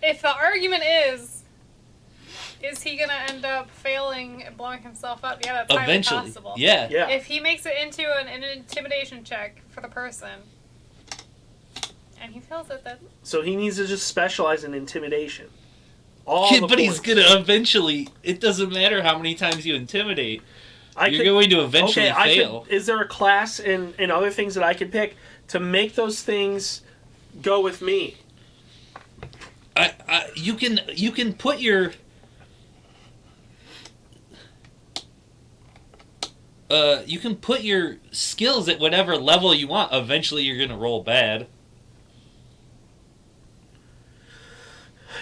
If the argument is he going to end up failing and blowing himself up? Yeah, that's highly possible. Yeah. If he makes it into an intimidation check for the person, and he fails it, then... So he needs to just specialize in intimidation. But he's going to eventually... It doesn't matter how many times you intimidate. You're going to eventually fail. Is there a class and other things that I could pick to make those things go with me? You can put your... you can put your skills at whatever level you want. Eventually, you're going to roll bad.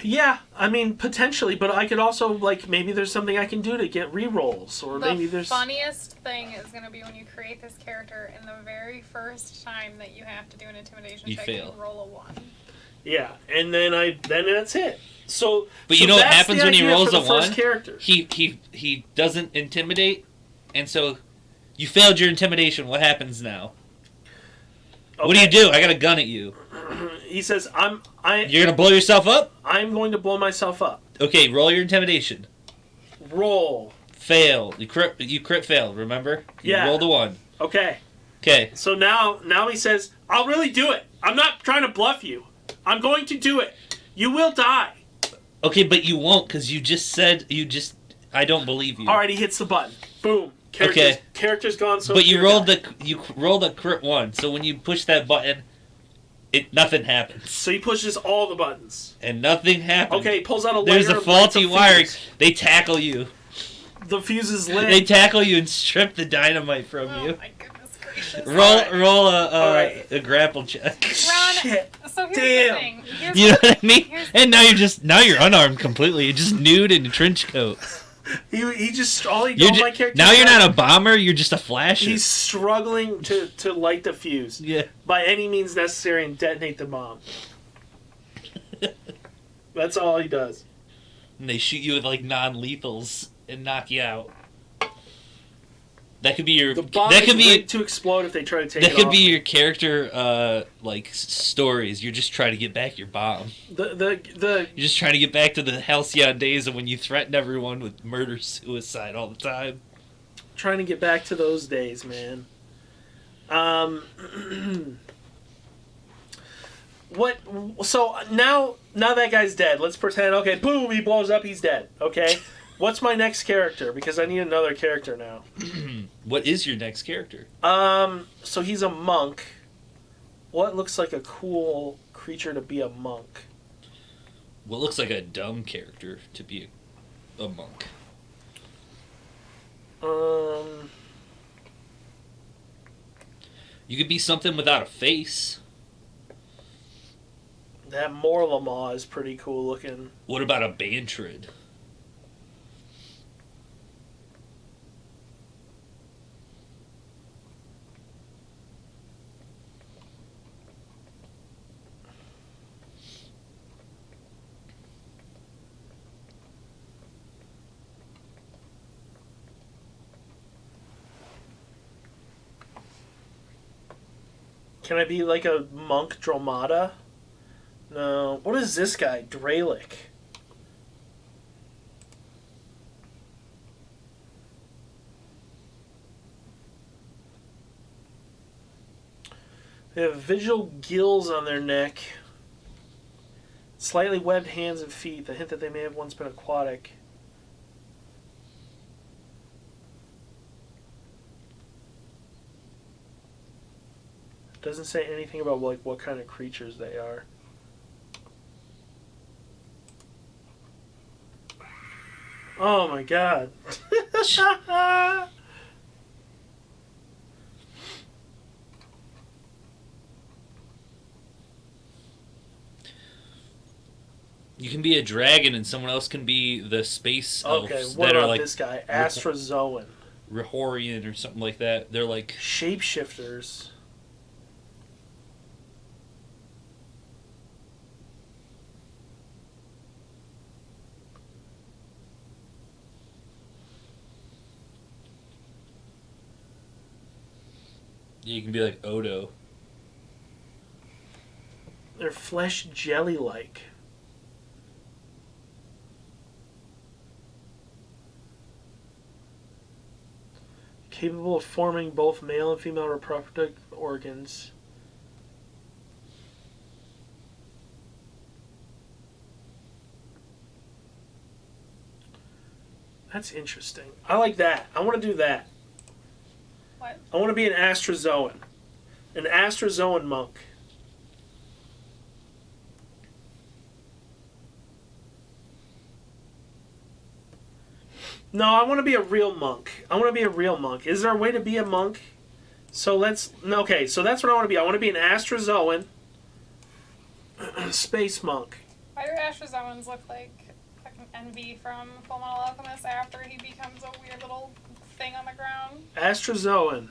Yeah, potentially, but I could also, maybe there's something I can do to get rerolls, or maybe there's... The funniest thing is going to be when you create this character, and the very first time that you have to do an intimidation check, fail. You roll a 1. Yeah, and then that's it. So, but you know what happens when he rolls a 1? Character. He doesn't intimidate, and so... You failed your intimidation. What happens now? Okay. What do? I got a gun at you. He says, You're going to blow yourself up? I'm going to blow myself up. Okay, roll your intimidation. Roll. Fail. You crit failed, remember? You rolled a 1. Okay. Okay. So now he says, I'll really do it. I'm not trying to bluff you. I'm going to do it. You will die. Okay, but you won't, because you just said, I don't believe you. All right, he hits the button. Boom. Character's gone. So but you rolled a crit 1. So when you push that button, nothing happens. So he pushes all the buttons, and nothing happens. Okay, he pulls out a. There's a faulty wire. They tackle you. The fuse is lit. They tackle you and strip the dynamite from you. Oh my goodness gracious! Roll a grapple check. Ron, Shit. So here's the thing. You know what I mean? And now you're unarmed completely. You're just nude in a trench coat. He just my character. Now you're not a bomber. You're just a flasher. He's struggling to light the fuse. Yeah. By any means necessary and detonate the bomb. That's all he does. And they shoot you with non-lethals and knock you out. That could be your. The bomb that could be to explode if they try to take it. That could be your character stories. You're just trying to get back your bomb. You're just trying to get back to the halcyon days of when you threatened everyone with murder, suicide all the time. Trying to get back to those days, man. What? So now that guy's dead. Let's pretend. Okay, boom, he blows up. He's dead. Okay. What's my next character? Because I need another character now. What is your next character? So he's a monk. What looks like a cool creature to be a monk? What looks like a dumb character to be a monk? You could be something without a face. That Morlamaw is pretty cool looking. What about a Bantrid? Can I be like a monk Dromata? No. What is this guy? Dralic. They have visual gills on their neck. Slightly webbed hands and feet. The hint that they may have once been aquatic. Doesn't say anything about like what kind of creatures they are. Oh my god. You can be a dragon, and someone else can be the space elves Okay, what that are about like this guy? Astrozoan. Rihorian or something like that. They're like Shapeshifters. you can be like Odo. They're flesh jelly-like. Capable of forming both male and female reproductive organs. That's interesting. I like that. I want to do that. What? I want to be an Astrozoan. An Astrozoan monk. No, I want to be a real monk. I want to be a real monk. Is there a way to be a monk? So let's... Okay, so that's what I want to be. I want to be an Astrozoan space monk. Why do Astrozoans look like fucking Envy from Fullmetal Alchemist after he becomes a weird little thing on the ground? Astrozoan.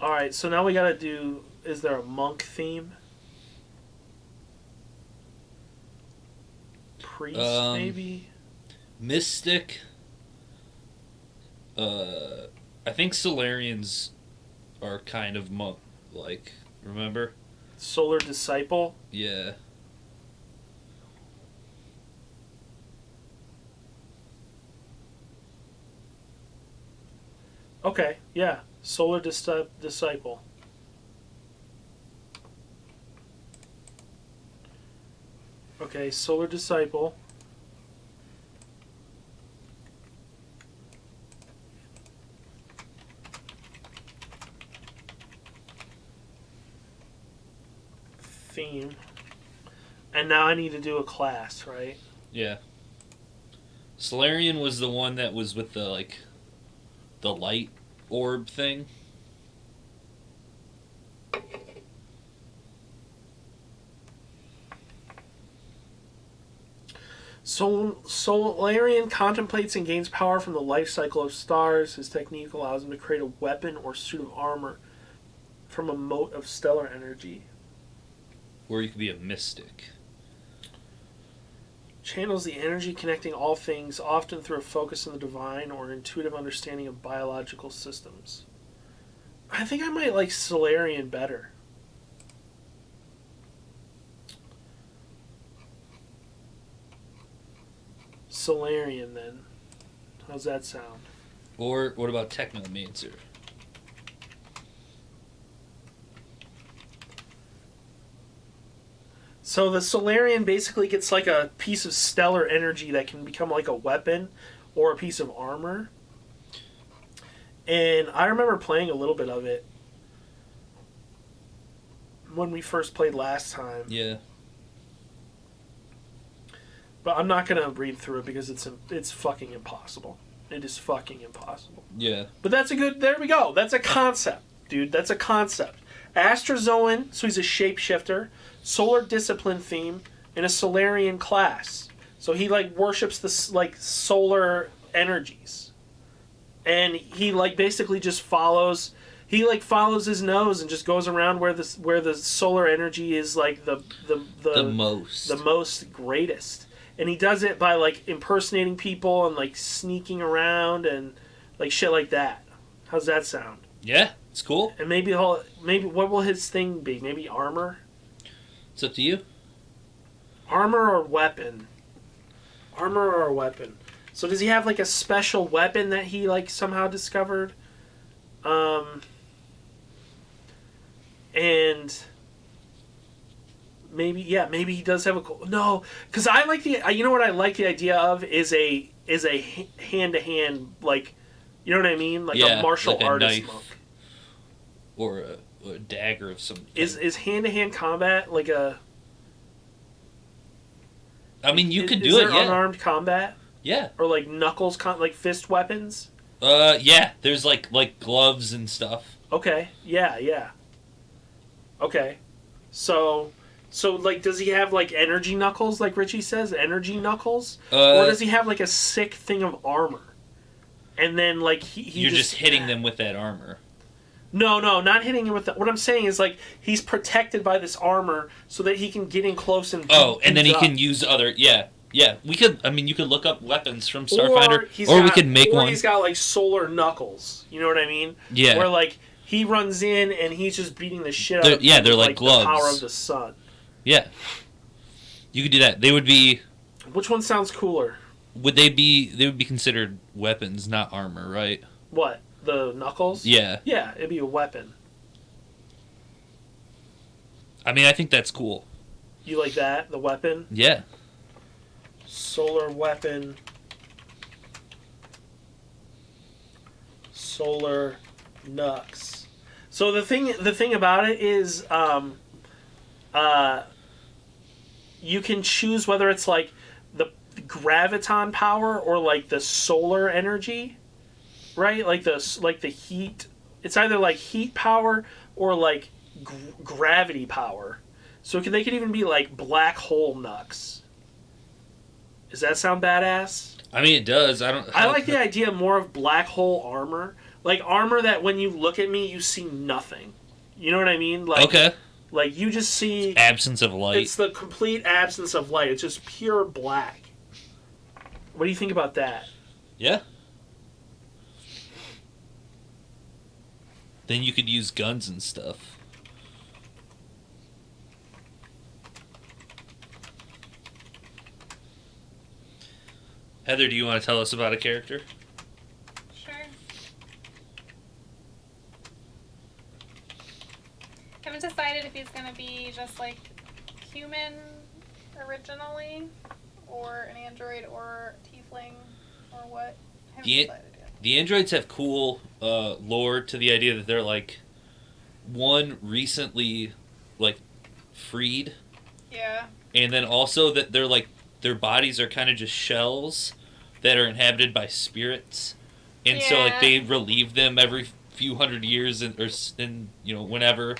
Alright, so now we gotta do... Is there a monk theme? Priest, maybe? Mystic. I think Solarians are kind of monk like. Remember? Solar Disciple? Yeah. Okay, yeah. Solar Disciple. Okay, Solar Disciple. Theme. And now I need to do a class, right? Yeah. Solarian was the one that was with the the light orb thing. Solarian contemplates and gains power from the life cycle of stars. His technique allows him to create a weapon or suit of armor from a mote of stellar energy. Or you could be a mystic. Channels the energy connecting all things, often through a focus on the divine or intuitive understanding of biological systems. I think I might like Solarian better. Solarian, then. How's that sound? Or what about Technomancer? So the Solarian basically gets like a piece of stellar energy that can become like a weapon or a piece of armor. And I remember playing a little bit of it when we first played last time. Yeah. But I'm not going to read through it because it's fucking impossible. It is fucking impossible. Yeah. But that's a good... There we go. That's a concept, dude. That's a concept. Astrozoan, so he's a shapeshifter. Solar discipline theme in a Solarian class. So he worships the solar energies. And he basically just follows... He follows his nose and just goes around where the solar energy is the most greatest. And he does it by impersonating people and sneaking around and like shit like that. How's that sound? Yeah, it's cool. And maybe what will his thing be? Maybe armor? It's up to you. Armor or weapon? Armor or weapon? So does he have like a special weapon that he like somehow discovered? And maybe he does have no, because I like you know what I like the idea of is a hand to hand, like, you know what I mean, like a martial like a artist knife monk or a dagger of some kind. Is hand to hand combat like a? I mean, you could is do there it. Yeah, unarmed combat yeah. or like knuckles, like fist weapons. Yeah. There's like gloves and stuff. Okay. Yeah. Okay. So like, does he have like energy knuckles, like Richie says, energy knuckles, or does he have like a sick thing of armor? And then like you're just hitting them with that armor. No, not hitting him with that. What I'm saying is like he's protected by this armor so that he can get in close and and then he can use other we could. I mean, you could look up weapons from Starfinder, or we could make one. He's got like solar knuckles. You know what I mean? Yeah. Where like he runs in and he's just beating the shit out of people. Yeah, they're like gloves. The power of the sun. Yeah. You could do that. They would be. Which one sounds cooler? Would they be? They would be considered weapons, not armor, right? What? The knuckles? Yeah. Yeah, it'd be a weapon. I mean, I think that's cool. You like that? The weapon? Yeah. Solar weapon. Solar Nux. So the thing about it is, you can choose whether it's like the graviton power or like the solar energy, right? Like the heat. It's either like heat power or like gravity power. So they could even be like black hole Nux. Does that sound badass? I mean, it does. I like the idea more of black hole armor. Like armor that when you look at me, you see nothing. You know what I mean? Like, okay. Like you just see absence of light. It's the complete absence of light. It's just pure black. What do you think about that? Yeah. Then you could use guns and stuff. Heather, do you want to tell us about a character? Sure. Haven't decided if he's going to be just like human originally, or an android, or tiefling, or what. Haven't decided yet. The androids have cool lore to the idea that they're like one recently like freed. Yeah. And then also that they're like their bodies are kind of just shells that are inhabited by spirits, and so like they relieve them every few hundred years, and whenever,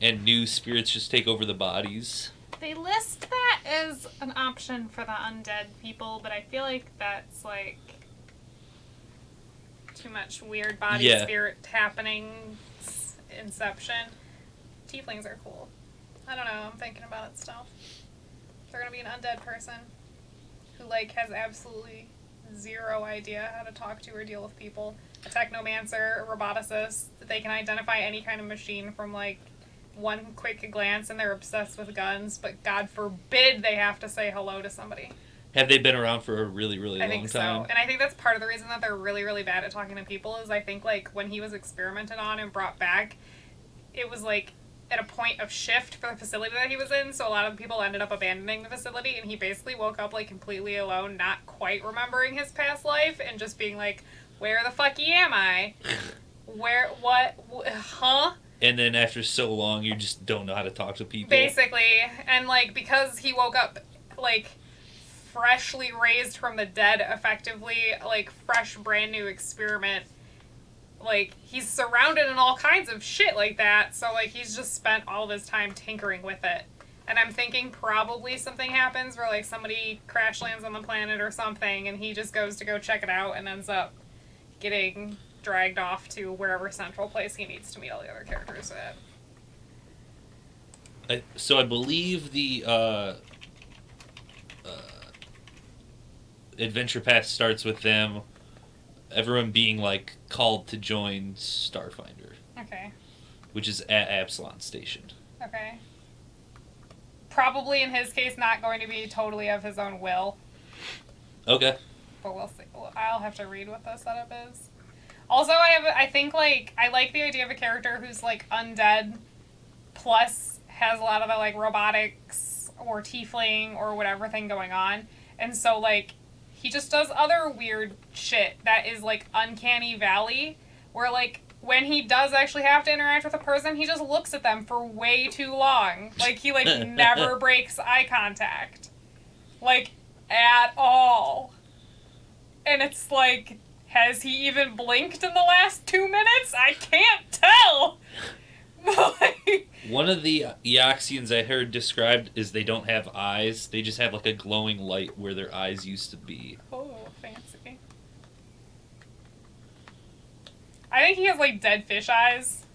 and new spirits just take over the bodies. They list that as an option for the undead people, but I feel like that's like too much weird body spirit happening inception. Tieflings are cool. I don't know. I'm thinking about it still. They're gonna be an undead person who like has absolutely zero idea how to talk to or deal with people. A technomancer, a roboticist, that they can identify any kind of machine from like one quick glance, and they're obsessed with guns, but God forbid they have to say hello to somebody. Have they been around for a really, really long time? I think so. And I think that's part of the reason that they're really, really bad at talking to people is I think like when he was experimented on and brought back, it was like at a point of shift for the facility that he was in, so a lot of people ended up abandoning the facility, and he basically woke up like completely alone, not quite remembering his past life, and just being like, where the fucky am I? Huh? And then after so long, you just don't know how to talk to people. Basically. And like, because he woke up like freshly raised from the dead, effectively, like fresh brand new experiment, like he's surrounded in all kinds of shit like that, so like he's just spent all of his time tinkering with it. And I'm thinking probably something happens where like somebody crash lands on the planet or something, and he just goes to go check it out and ends up getting dragged off to wherever central place he needs to meet all the other characters at. So I believe the Adventure Path starts with them everyone being like called to join Starfinder, Okay. which is at Absalon Station. Okay. Probably in his case, not going to be totally of his own will, Okay. but we'll see. I'll have to read what the setup is. Also, I think like I like the idea of a character who's like undead, plus has a lot of the like robotics or tiefling or whatever thing going on, and so like he just does other weird shit that is like uncanny valley, where like when he does actually have to interact with a person, he just looks at them for way too long. Like he like never breaks eye contact, like at all, and it's like. Has he even blinked in the last 2 minutes? I can't tell! One of the Eoxians I heard described is they don't have eyes. They just have like a glowing light where their eyes used to be. Oh, fancy. I think he has like dead fish eyes.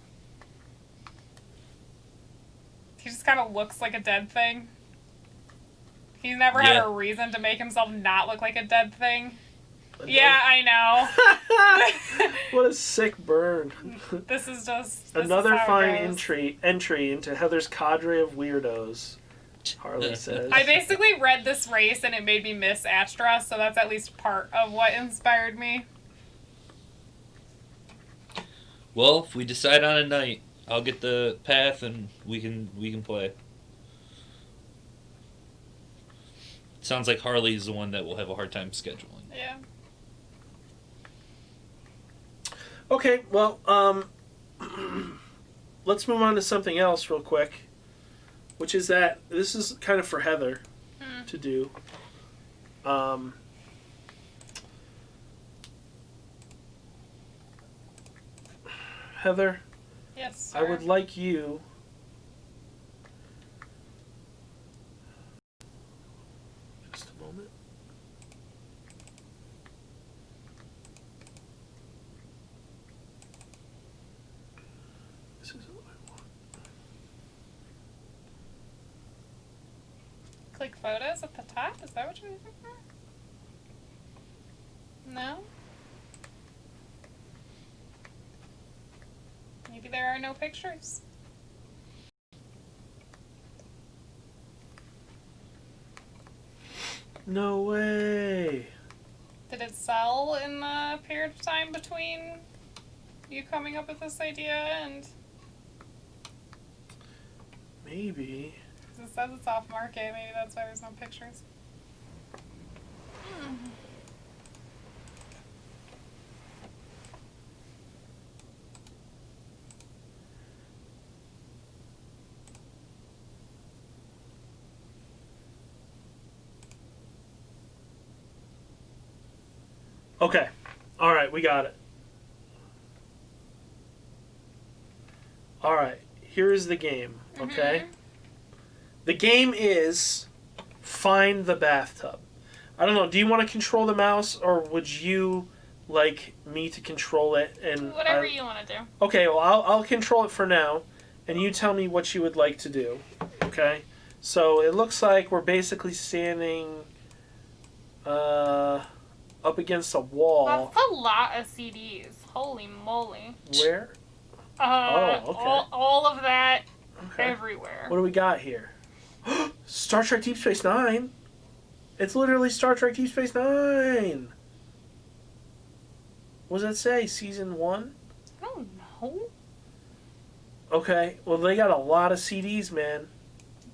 He just kind of looks like a dead thing. He's never had a reason to make himself not look like a dead thing. Yeah, I know. What a sick burn. This is Another how it fine goes. entry into Heather's cadre of weirdos, Harley says. I basically read this race and it made me miss Astra, so that's at least part of what inspired me. Well, if we decide on a night, I'll get the path and we can play. Sounds like Harley's the one that will have a hard time scheduling. Yeah. Okay, well, let's move on to something else real quick, which is that this is kind of for Heather to do. Heather, Yes, sir. I would like you just a moment. This isn't what I want. Click photos at the top? Is that what you're looking for? No? Maybe there are no pictures. No way. Did it sell in the period of time between you coming up with this idea and... Maybe. 'cause it says it's off market, maybe that's why there's no pictures. Okay. All right, we got it. All right, here is the game, okay? The game is find the bathtub. I don't know, do you want to control the mouse or would you like me to control it and Whatever you want to do. Okay, well I'll control it for now and you tell me what you would like to do. Okay? So it looks like we're basically standing up against a wall. That's a lot of CDs. Holy moly. Where? Okay. Okay. All of that Okay. everywhere. What do we got here? Star Trek Deep Space Nine. It's literally Star Trek Deep Space Nine. What does that say? Season 1? I don't know. Okay. Well, they got a lot of CDs, man.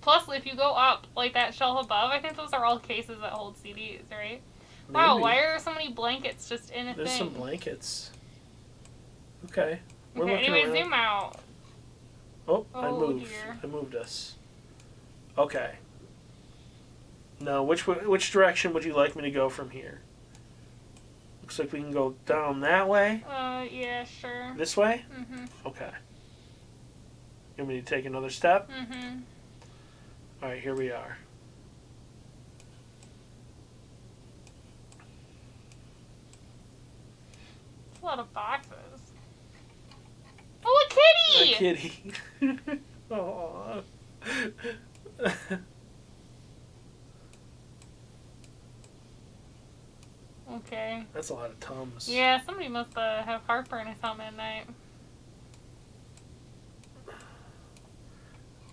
Plus, if you go up, like that shelf above, I think those are all cases that hold CDs, right? Wow, Maybe. why are there so many blankets just in a There's thing? some blankets. Okay. We're Okay, looking anyway, around. zoom out. Oh, I Oh, moved. dear. I moved us. Okay. Now, which direction would you like me to go from here? Looks like we can go down that way. Yeah, sure. This way? Mm-hmm. Okay. You want me to take another step? Mm-hmm. Alright, here we are. That's a lot of boxes. Oh, a kitty! A kitty. Aww. Okay. That's a lot of Tums. Yeah, somebody must have heartburn or something at night.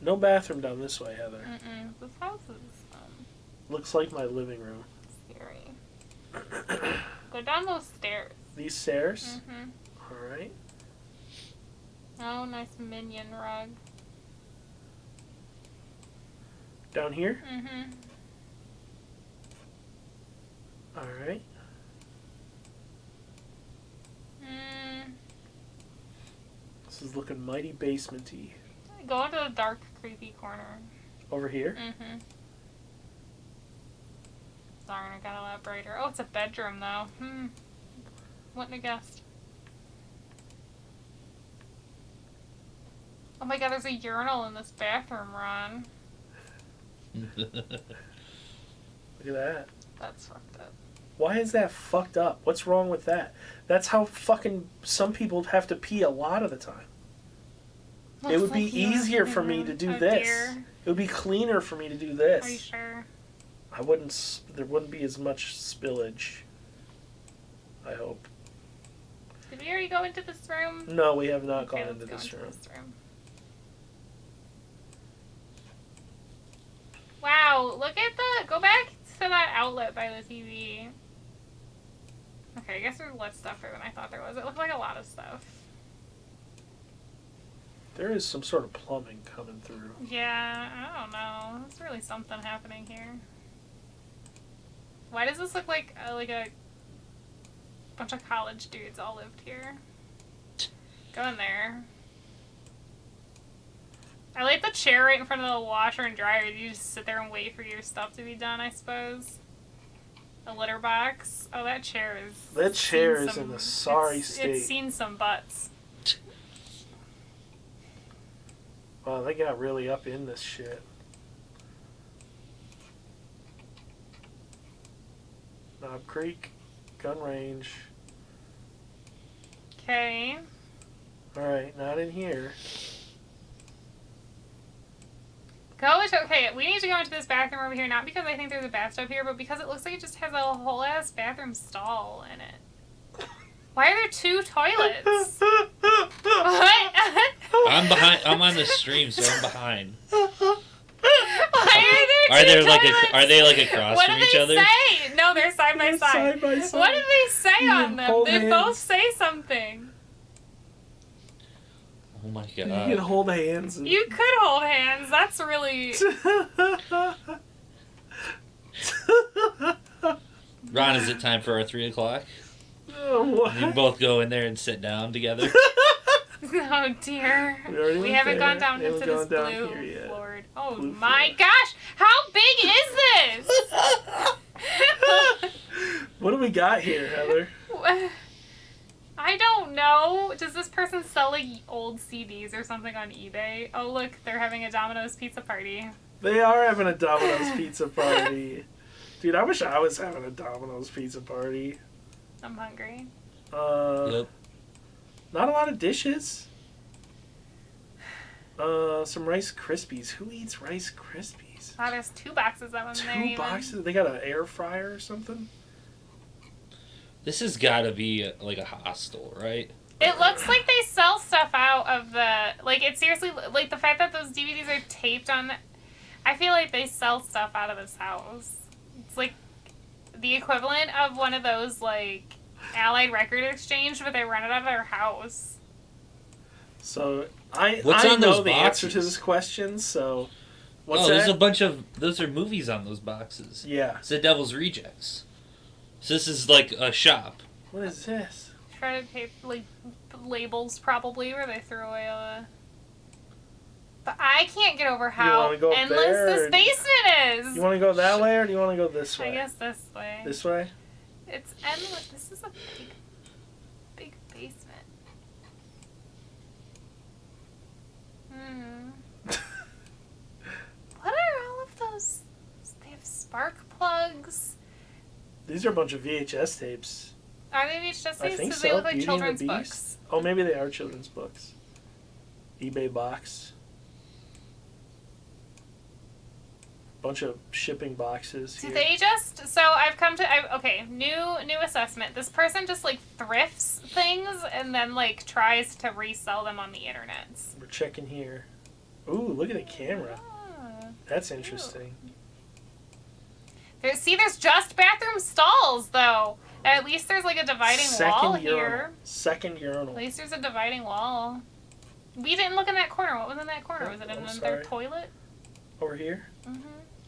No bathroom down this way, Heather. Mm-mm. This house is Looks like my living room. scary. Go down those stairs. These stairs? Mm-hmm. Alright. Oh, nice minion rug. Down here? Mm-hmm. Alright. This is looking mighty basement-y. Go into the dark, creepy corner. Over here? Mm-hmm. Darn, I got a lot brighter. Oh, it's a bedroom, though. Wouldn't have guessed. Oh my god, there's a urinal in this bathroom, Ron. Look at that. That's fucked up. Why is that fucked up? What's wrong with that? That's how fucking some people have to pee a lot of the time. It would be easier for me to do this. Dear. It would be cleaner for me to do this. Are you sure? There wouldn't be as much spillage. I hope. Did we already go into this room? No, we have not Okay, gone into let's this go room. this room. Wow, look at go back to that outlet by the TV. Okay, I guess there's less stuff there than I thought there was. It looked like a lot of stuff. There is some sort of plumbing coming through. Yeah, I don't know. There's really something happening here. Why does this look like a bunch of college dudes all lived here? Go in there. I like the chair right in front of the washer and dryer. You just sit there and wait for your stuff to be done, I suppose. A litter box. Oh, that chair is... That chair is in a sorry state. It's seen some butts. Wow, they got really up in this shit. Knob Creek, gun range. Okay. Alright, not in here. Okay, we need to go into this bathroom over here, not because I think there's a bathtub here, but because it looks like it just has a whole ass bathroom stall in it. Why are there 2 toilets? What? I'm behind. I'm on the stream, so I'm behind. Why are there 2 toilets? Are they like across What from do each they other? say? No, they're side by side. Side by side. What do they say on them? hold They hands. both say something. Oh my You can god. hold hands. And... You could hold hands. That's really... Ron, is it time for our 3 o'clock? Oh, what? You both go in there and sit down together. Oh dear. We already We went haven't there. gone down We into haven't this gone down blue here yet. floor. Oh Blue my floor. gosh! How big is this? What do we got here, Heather? I don't know. Does this person sell like old CDs or something on eBay? Oh look, they're having a Domino's pizza party. They are having a Domino's pizza party. Dude, I wish I was having a Domino's pizza party. I'm hungry. Yep. Not a lot of dishes. Some Rice Krispies. Who eats Rice Krispies? Wow, there's 2 boxes of them there. 2 even. boxes? They got an air fryer or something? This has got to be like a hostel, right? It looks like they sell stuff out of the... Like, it's seriously... Like, the fact that those DVDs are taped on... I feel like they sell stuff out of this house. It's like the equivalent of one of those, like, Allied Record Exchange, but they run it out of their house. So, I What's on know those the answer to boxes? this question, so... What's There's a that? bunch of... Those are movies on those boxes. Yeah. It's the Devil's Rejects. So this is like a shop. What is this? Shredded paper, like, labels, probably, where they throw away all the... But I can't get over how wanna go up endless there, this or- basement is! You want to go that way or do you want to go this way? I guess this way. This way? It's endless. This is a big basement. What are all of those? They have spark plugs. These are a bunch of VHS tapes. Are they VHS I tapes? think Because so. they look like Beauty and the children's Beast. books. Oh, maybe they are children's books. eBay box. bunch of shipping boxes Do here. they just... So I've come to... okay, new assessment. This person just, like, thrifts things and then, like, tries to resell them on the internet. We're checking here. Ooh, look at the camera. Ah. That's interesting. There's just bathroom stalls, though. At least there's, like, a dividing wall urinal. here. Second urinal. At least there's a dividing wall. We didn't look in that corner. What was in that corner? Oh, Was it I'm in their sorry. toilet? Over here? Mm-hmm.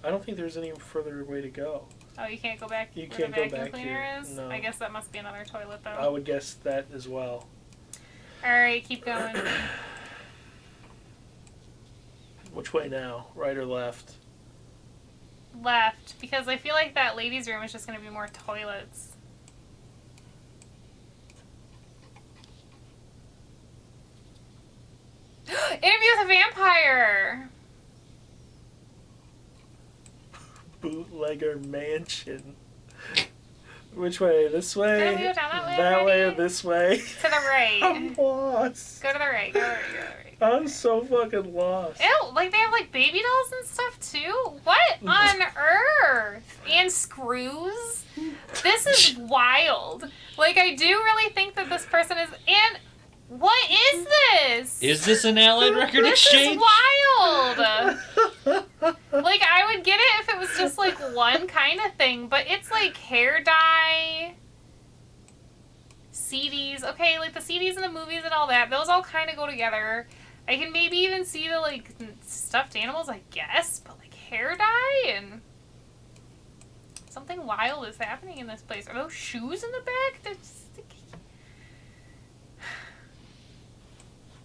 I don't think there's any further way to go. Oh, you can't go back You where can't the go vacuum back cleaner here. is? No. I guess that must be another toilet, though. I would guess that as well. Alright, keep going. Which way now? Right or left? Left, because I feel like that ladies' room is just going to be more toilets. Interview with a vampire! Bootlegger mansion. Which way? This way? Didn't we go down that way That way or already? this way? To the right. I'm lost. Go to the right, go to the right, go to the right. I'm so fucking lost. Ew, like they have like baby dolls and stuff too? What on earth? And screws? This is wild. Like I do really think that this person is and what is this? Is this an Allied Record This Exchange? is wild. Like I would get it if it was just like one kind of thing, but it's like hair dye, CDs. Okay, like the CDs and the movies and all that, those all kind of go together. I can maybe even see the like stuffed animals, I guess, but like hair dye and something wild is happening in this place. Are those shoes in the back? They're sticky.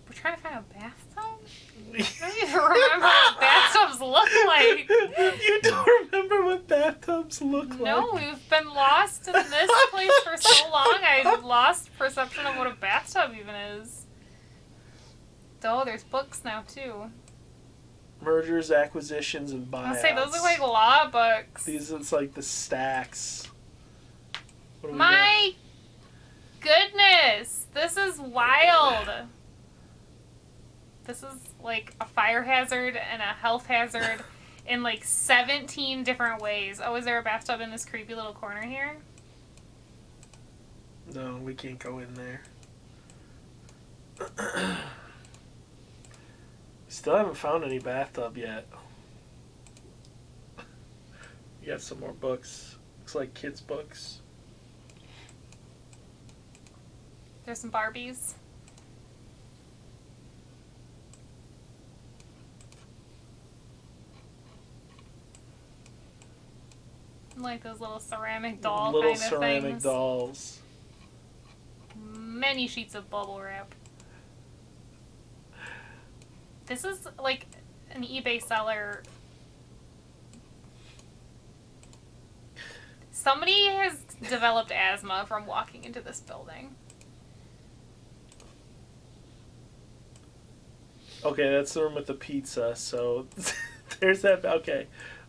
We're trying to find a bathtub? I don't even remember what bathtubs look like. You don't remember what bathtubs look like? No, we've been lost in this place for so long. I've lost perception of what a bathtub even is. Oh, there's books now too. Mergers, acquisitions, and buyouts. I'll say those look like law books. These it's like the stacks. What do we My goodness, this is wild. This is like a fire hazard and a health hazard in like 17 different ways. Oh, is there a bathtub in this creepy little corner here? got? No, we can't go in there. Still haven't found any bathtub yet. You got some more books. Looks like kids' books. There's some Barbies. Like those little ceramic doll Little kind of ceramic things. dolls. Many sheets of bubble wrap. This is like an eBay seller. Somebody has developed asthma from walking into this building. Okay, that's the room with the pizza, so there's that. Okay.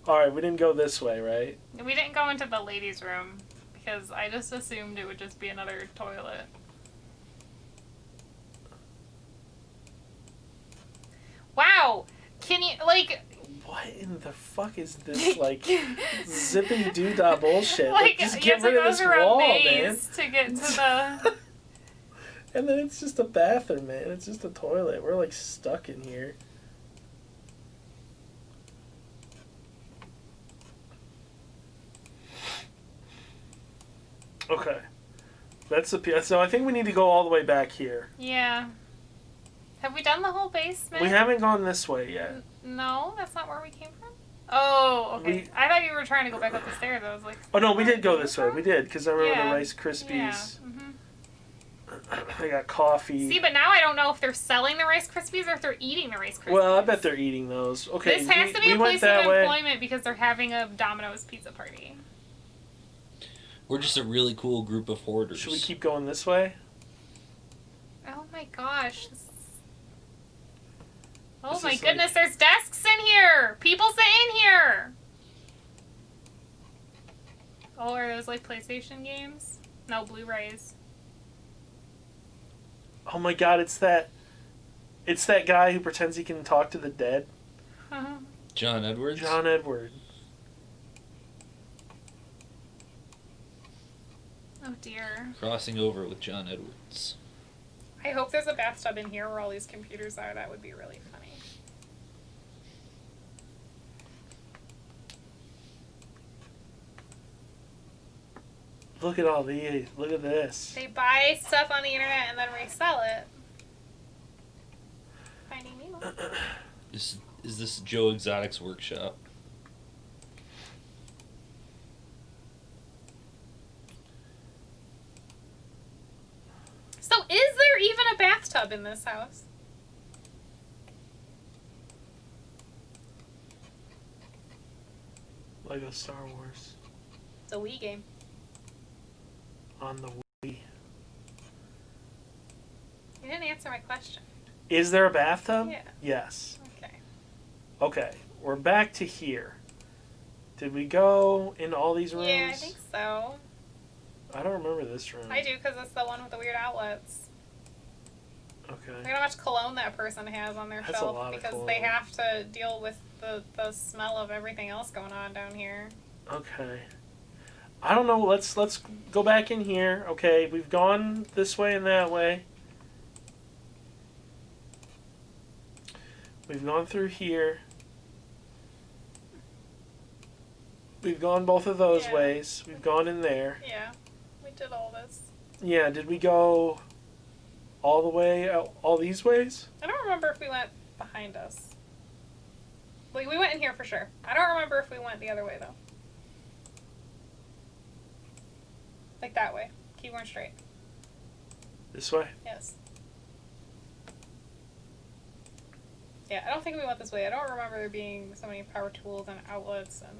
Alright, we didn't go this way, right? We didn't go into the ladies' room because I just assumed it would just be another toilet. Wow! Can you, like... What in the fuck is this, like, zipping doodah bullshit? Like, just you get have to rid of go this through wall, a man. maze to get to the... And then it's just a bathroom, man. It's just a toilet. We're, like, stuck in here. Okay. That's the... So I think we need to go all the way back here. Yeah. Have we done the whole basement? We haven't gone this way yet. No, that's not where we came from. Oh, okay. We- I thought you were trying to go back up the stairs. I was like, Oh, no, we did go this way. We did, because I remember Yeah. the Rice Krispies. yeah. hmm They got coffee. See, but now I don't know if they're selling the Rice Krispies or if they're eating the Rice Krispies. Well, I bet they're eating those. Okay, This has to be we a went place of that way. employment because they're having a Domino's pizza party. We're just a really cool group of hoarders. Should we keep going this way? Oh my gosh. Oh This my is goodness, there's desks in here! People sit in here! Oh, are those like PlayStation games? No, Blu-rays. Oh my god, it's that guy who pretends he can talk to the dead. John Edwards? John Edward. Oh dear. Crossing over with John Edwards. I hope there's a bathtub in here where all these computers are. That would be really funny. Look at all these. Look at this. They buy stuff on the internet and then resell it. Finding Nemo. Is this Joe Exotic's workshop? So is there even a bathtub in this house? Lego Star Wars It's a Wii game. on the Wii. You didn't answer my question. Is there a bathtub? Yeah. Yes. Okay. Okay, we're back to here. Did we go in all these rooms? Yeah, I think so. I don't remember this room. I do because it's the one with the weird outlets. Okay. Look at how much cologne that person has on their That's a shelf lot of because cologne. they have to deal with the smell of everything else going on down here. Okay. I don't know. Let's go back in here. Okay, we've gone this way and that way. We've gone through here. We've gone both of those Yeah. ways. We've gone in there. Yeah, we did all this. Yeah, did we go all the way out, all these ways? I don't remember if we went behind us. We went in here for sure. I don't remember if we went the other way though. Like that way. Keep going straight. This way? Yes. Yeah, I don't think we went this way. I don't remember there being so many power tools and outlets and...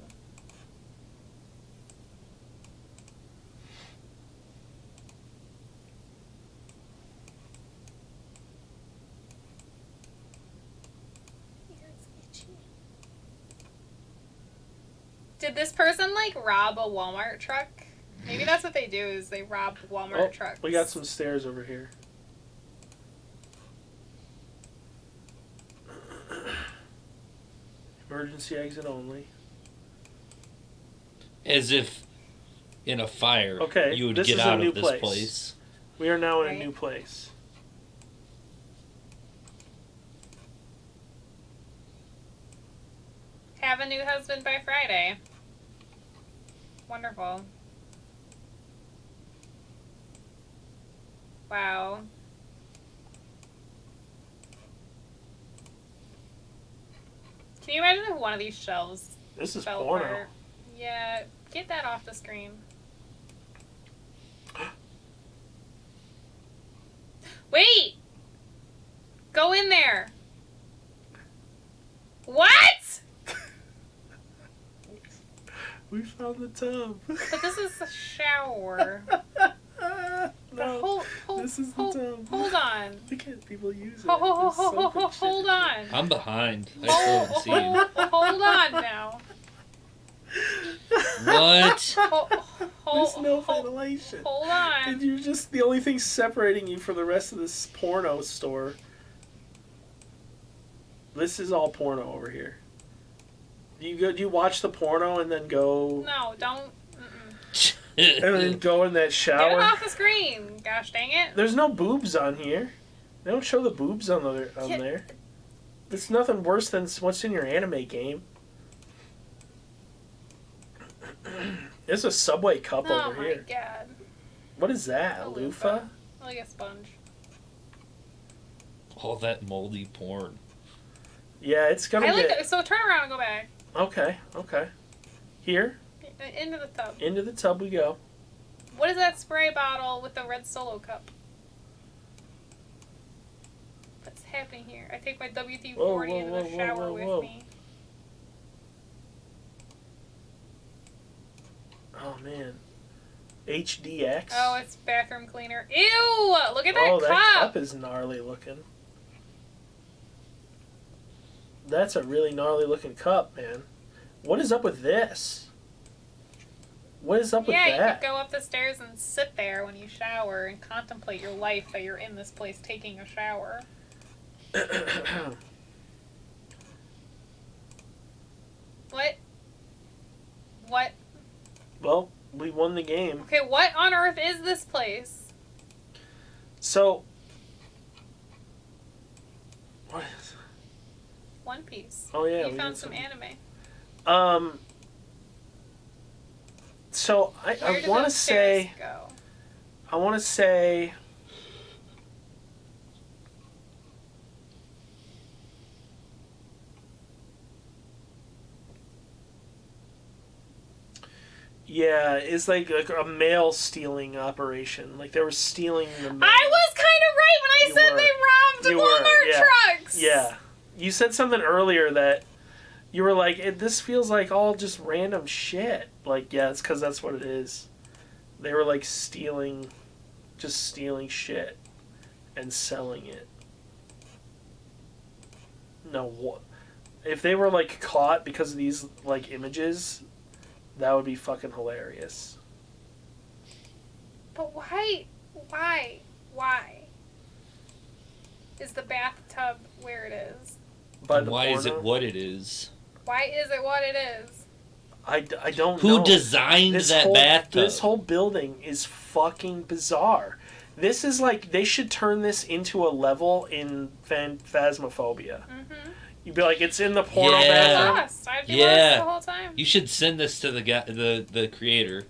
Did this person, like, rob a Walmart truck? Maybe that's what they do, is they rob Walmart trucks. We got some stairs over here. Emergency exit only. As if in a fire, Okay, you would this get is a out new of this place. place. We are now in Right. a new place. Have a new husband by Friday. Wonderful. Wow. Can you imagine if one of these shelves This is fell porno. apart? Yeah, get that off the screen. Wait! Go in there! What? We found the tub. But this is a shower. No, this is the tub. Hold on. Look at people use it. Hold There's so much shit on. in here. I'm behind. I still haven't seen. Hold on now. What? There's no ventilation. Hold on. And you're just the only thing separating you from the rest of this porno store. This is all porno over here. Do you watch the porno and then go No, don't. Mm-mm. and then go in that Get it shower? off the screen. Gosh dang it. There's no boobs on here. They don't show the boobs on Yeah. there. It's nothing worse than what's in your anime game. There's a Subway cup Oh over my here. god. What is that? A A loofah. loofah? Like a sponge. All that moldy porn. Yeah, it's gonna I like get it. So turn around and go back. okay. Here, Into the tub. into the tub we go. What is that spray bottle with the red Solo cup? What's happening here? I take my WD-40 Whoa, into whoa, the whoa, shower whoa, with whoa. me. Oh man. HDX. Oh, it's bathroom cleaner. Ew! Look at that Oh, cup! that cup is gnarly looking. That's a really gnarly looking cup, man. What is up with this? What is up Yeah, with you that? could go up the stairs and sit there when you shower and contemplate your life that you're in this place taking a shower. What? What? Well, We won the game. Okay, what on earth is this place? So, what is? One Piece. Oh yeah, You we found did some something. anime. So Where I did want to those stairs say, go? I want to say, yeah, it's like a mail stealing operation. Like they were stealing the mail. I was kind of right when I You said were. they robbed You were, Walmart yeah. trucks. Yeah, you said something earlier that you were like, this feels like all just random shit. Like, yeah, it's because that's what it is. They were like stealing shit and selling it. No, what? If they were like caught because of these like images, that would be fucking hilarious. But why? Why? Is the bathtub where it is? By And the why is porno? it what it is? Why is it what it is? I don't Who know. designed that bathtub? This whole building is fucking bizarre. This is like, they should turn this into a level in Phasmophobia. Mm-hmm. You'd be like, it's in the porno Yeah. bathroom. Lost. I'd be Yeah. lost the whole time. You should send this to the guy, the creator.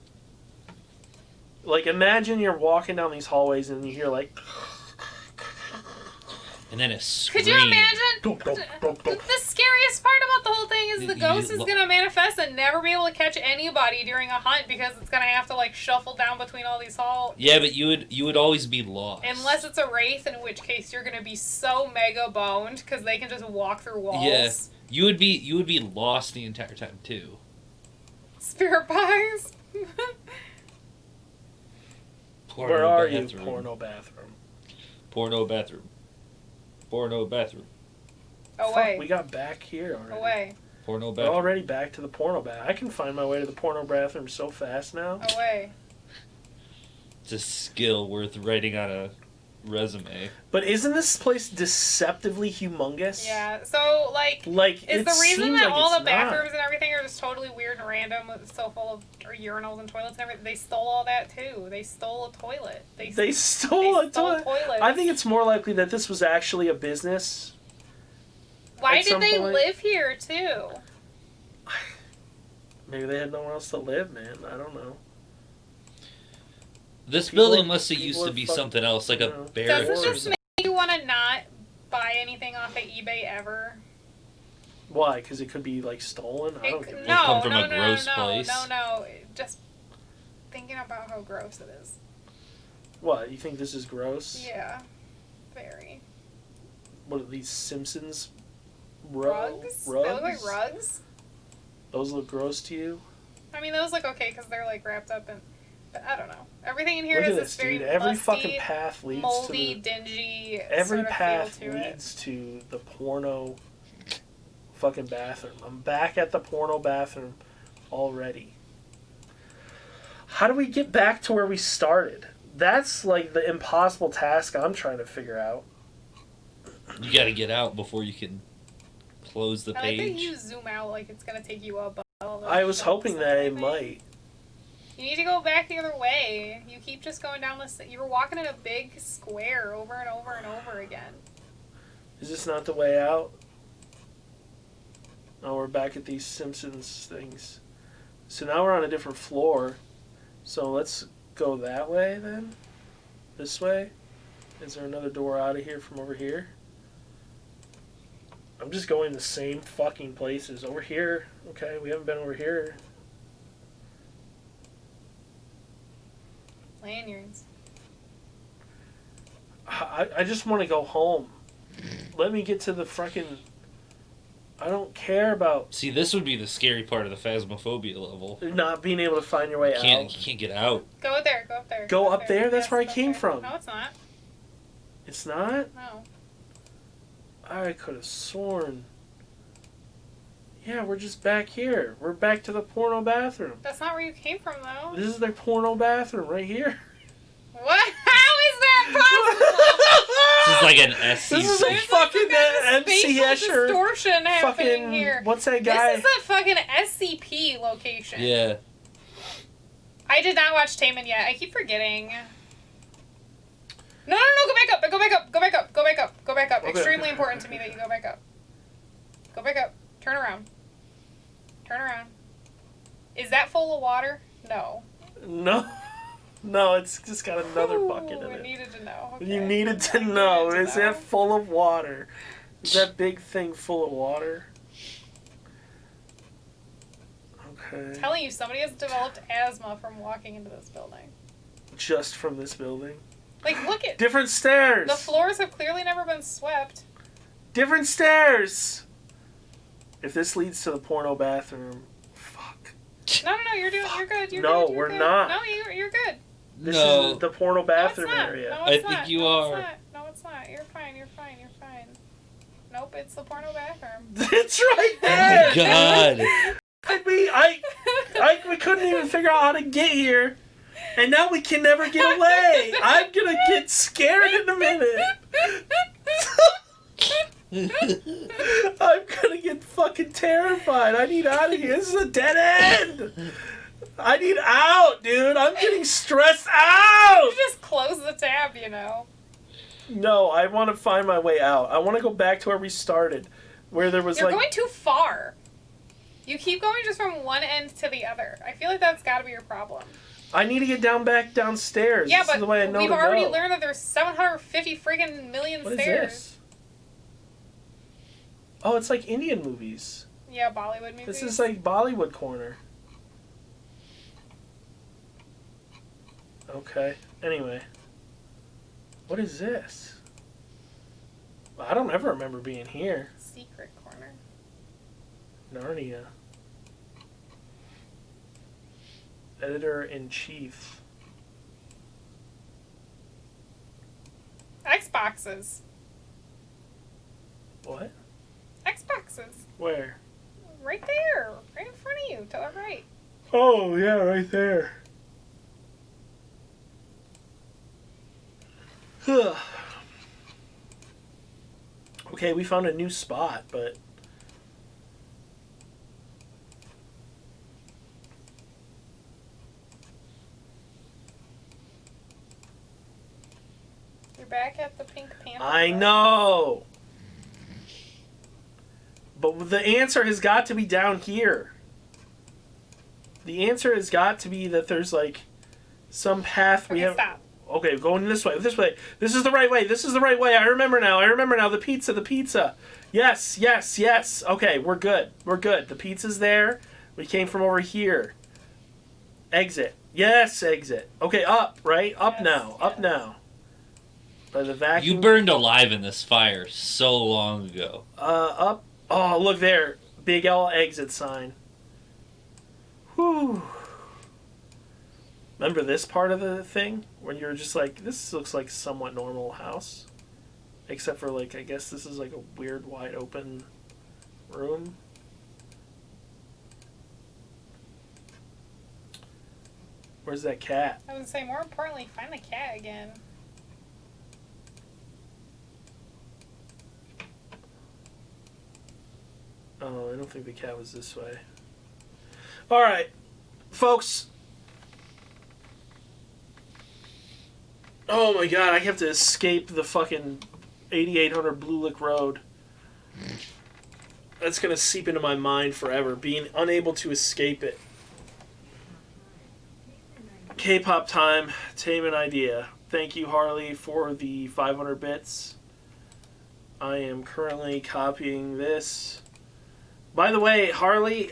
Like, imagine you're walking down these hallways and you hear like, And then a scream. Could you imagine? Dunk, dunk, dunk, dunk. The scariest part about the whole thing is the You- ghost is you- gonna manifest and never be able to catch anybody during a hunt because it's gonna have to like shuffle down between all these halls. Yeah, but you would always be lost. Unless it's a wraith, in which case you're gonna be so mega boned because they can just walk through walls. Yeah. you would be lost the entire time too. Spirit pies. where are you, bathroom. porno bathroom? Porno bathroom. Porno bathroom. Away. Fuck, we got back here already. Away. Porno We're bathroom. already back to the porno bathroom. I can find my way to the porno bathroom so fast now. Away. It's a skill worth writing on a resume. But isn't this place deceptively humongous? Yeah. So like. Like, Is it the reason seems that like all it's the bathrooms not. and everything are just totally weird and random, so full of urinals and toilets and everything? They stole all that too. They stole a toilet. They stole a toilet. toilets. I think it's more likely that this was actually a business. Why at did some they point- live here too? Maybe they had nowhere else to live, man. I don't know. This People building are- must have people used to are be fuck- something else, like you a know. barracks Doesn't or this something. make you want to not buy anything off of eBay ever? Why? Because it could be like stolen. I don't give a Or come No, from no, a no, gross no, place. no. Just thinking about how gross it is. What? You think this is gross? Yeah, very. What are these Simpsons Rugs? They look like rugs. Those look gross to you? I mean, those look okay because they're like wrapped up in. But I don't know. Everything in here Look has at this this, very dude. Every musty, fucking path leads moldy, to dingy. every sort of path feel to it. leads to the porno fucking bathroom. I'm back at the porno bathroom already. How do we get back to where we started? That's like the impossible task I'm trying to figure out. You got to get out before you can close the I like that page. you zoom out like it's gonna take you up. All those I was steps hoping and that it everything. might. You need to go back the other way. You keep just going down this. You were walking in a big square over and over and over again. Is this not the way out? Oh, we're back at these Simpsons things. So now we're on a different floor. So let's go that way then? This way? Is there another door out of here from over here? I'm just going the same fucking places. Over here. Okay, we haven't been over here. Lanyards. I just want to go home. Let me get to the fucking... I don't care about See, this would be the scary part of the phasmophobia level. not being able to find your way You out. can't get out. Go there. Go up there. Go up there? That's where I up came there. from. No, it's not. It's not? No. I could have sworn. Yeah, we're just back here. We're back to the porno bathroom. That's not where you came from, though. This is their porno bathroom right here. What? How is that possible? This is like an SCP. This is a There's fucking like MC spatial Escher. distortion happening Fucking here. what's that guy? This is a fucking SCP location. Yeah. I did not watch Taman yet. I keep forgetting. No, go back up. Go back up. Go back up. Go back up. Go back up. Okay. Extremely important to me that you go back up. Go back up. Turn around. Turn around. Is that full of water? No. No. No, it's just got another bucket in I it. needed to know. You Okay. needed to I know. needed to Is know. that full of water? Is that big thing full of water? Okay. I'm telling you, somebody has developed asthma from walking into this building. Just from this building? Like, look at... Different stairs! The floors have clearly never been swept. Different stairs! If this leads to the porno bathroom, fuck. No, you're good. You're No, good. You're we're good. not. No, you're good. This No. is the porno bathroom no, it's not. area. No, I it's think not. you no, are. It's not. No, it's not. You're fine. Nope, it's the porno bathroom. It's right Oh there! my god. We couldn't even figure out how to get here, and now we can never get away. I'm gonna get scared in a minute. I'm gonna get fucking terrified. I need out of here. This is a dead end. I need out, dude. I'm getting stressed out. You just close the tab, you know. No, I want to find my way out. I want to go back to where we started, where there was You're like. going too far. You keep going just from one end to the other. I feel like that's got to be your problem. I need to get back downstairs. Yeah, This but is the way I know we've to already go. learned that there's 750 friggin' million What is stairs. this? Oh, it's like Indian movies. Yeah, Bollywood movies. This is like Bollywood corner. Okay. Anyway. What is this? I don't ever remember being here. secret corner. Narnia. Editor-in-Chief. Xboxes. What? Xboxes. Where? Right there. Right in front of you. To the right. Oh, yeah, right there. Okay, we found a new spot, but... You're back at the Pink Panther. I Club. know! But the answer has got to be down here. The answer has got to be that there's, like, some path we Okay, have... stop. Okay, going this way. This way. This is the right way. This is the right way. I remember now. The pizza. Yes. Okay, we're good. The pizza's there. We came from over here. Exit. Yes, exit. Okay, up, right? Up Yes, now. Up yes. now. By the vacuum. You burned alive in this fire so long ago. Up. Oh, look there. Big L exit sign. Whew. Remember this part of the thing? When you're just like, this looks like a somewhat normal house. Except for, like, I guess this is like a weird wide open room. Where's that cat? I would say, more importantly, find the cat again. Oh, I don't think the cat was this way. Alright, folks. Oh my god, I have to escape the fucking 8800 Blue Lick Road. That's gonna seep into my mind forever, being unable to escape it. K-pop time, Tame an Idea. Thank you, Harley, for the 500 bits. I am currently copying this. By the way, Harley,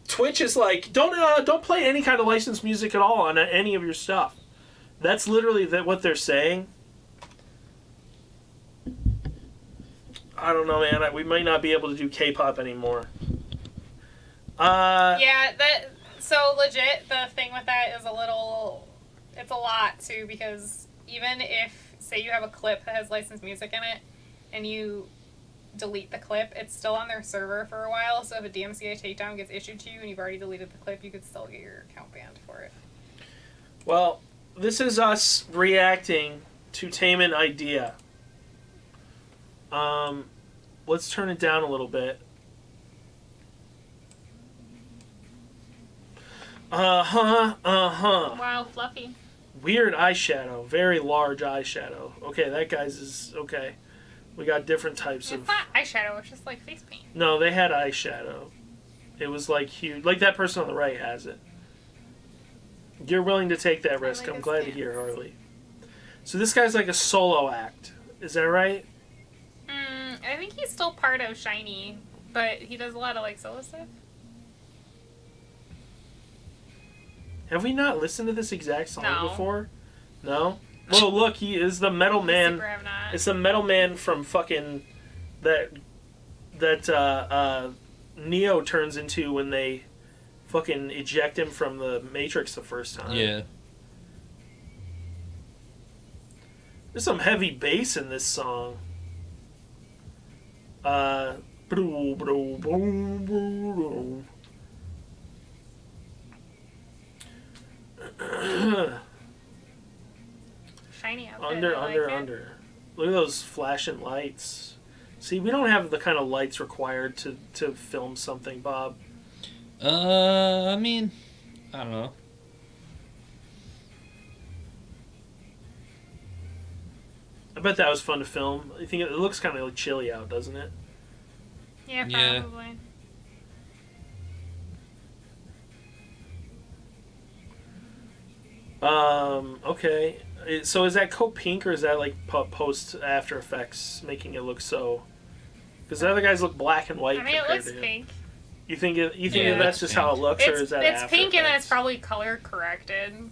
Twitch is like, don't play any kind of licensed music at all on any of your stuff. That's literally what they're saying. I don't know, man. We might not be able to do K-pop anymore. Yeah, so legit, the thing with that is it's a lot too, because even if, say you have a clip that has licensed music in it, and you delete the clip, it's still on their server for a while, so if a DMCA takedown gets issued to you and you've already deleted the clip, you could still get your account banned for it. Well, this is us reacting to Tame an Idea. Let's turn it down a little bit. Wow, fluffy. Weird eyeshadow. Very large eyeshadow. Okay, that guy's is... Okay. We got different types It's of... not eyeshadow, it's just like face paint. No, they had eyeshadow. It was like huge. Like that person on the right has it. You're willing to take that risk. like I'm his glad to stance. hear, Harley. So this guy's like a solo act. Is that right? I think he's still part of Shiny, but he does a lot of like solo stuff. Have we not listened to this exact song No. before? No? Well, look, he is the metal man. Super have not. It's the metal man from fucking that Neo turns into when they fucking eject him from the Matrix the first time. Yeah. There's some heavy bass in this song. Shiny outfit. Under. I like it. Look at those flashing lights. See, we don't have the kind of lights required to film something, Bob. I mean, I don't know. I bet that was fun to film. I think it looks kind of like chilly out, doesn't it? Yeah, Yeah. probably. Okay. So is that coat pink or is that like post After Effects making it look so? Because the other guys look black and white. I mean, it compared looks to him. pink. You think Yeah, that's it's just how it pink. looks, or is It's, that it's After pink and then Effects? it's probably color corrected.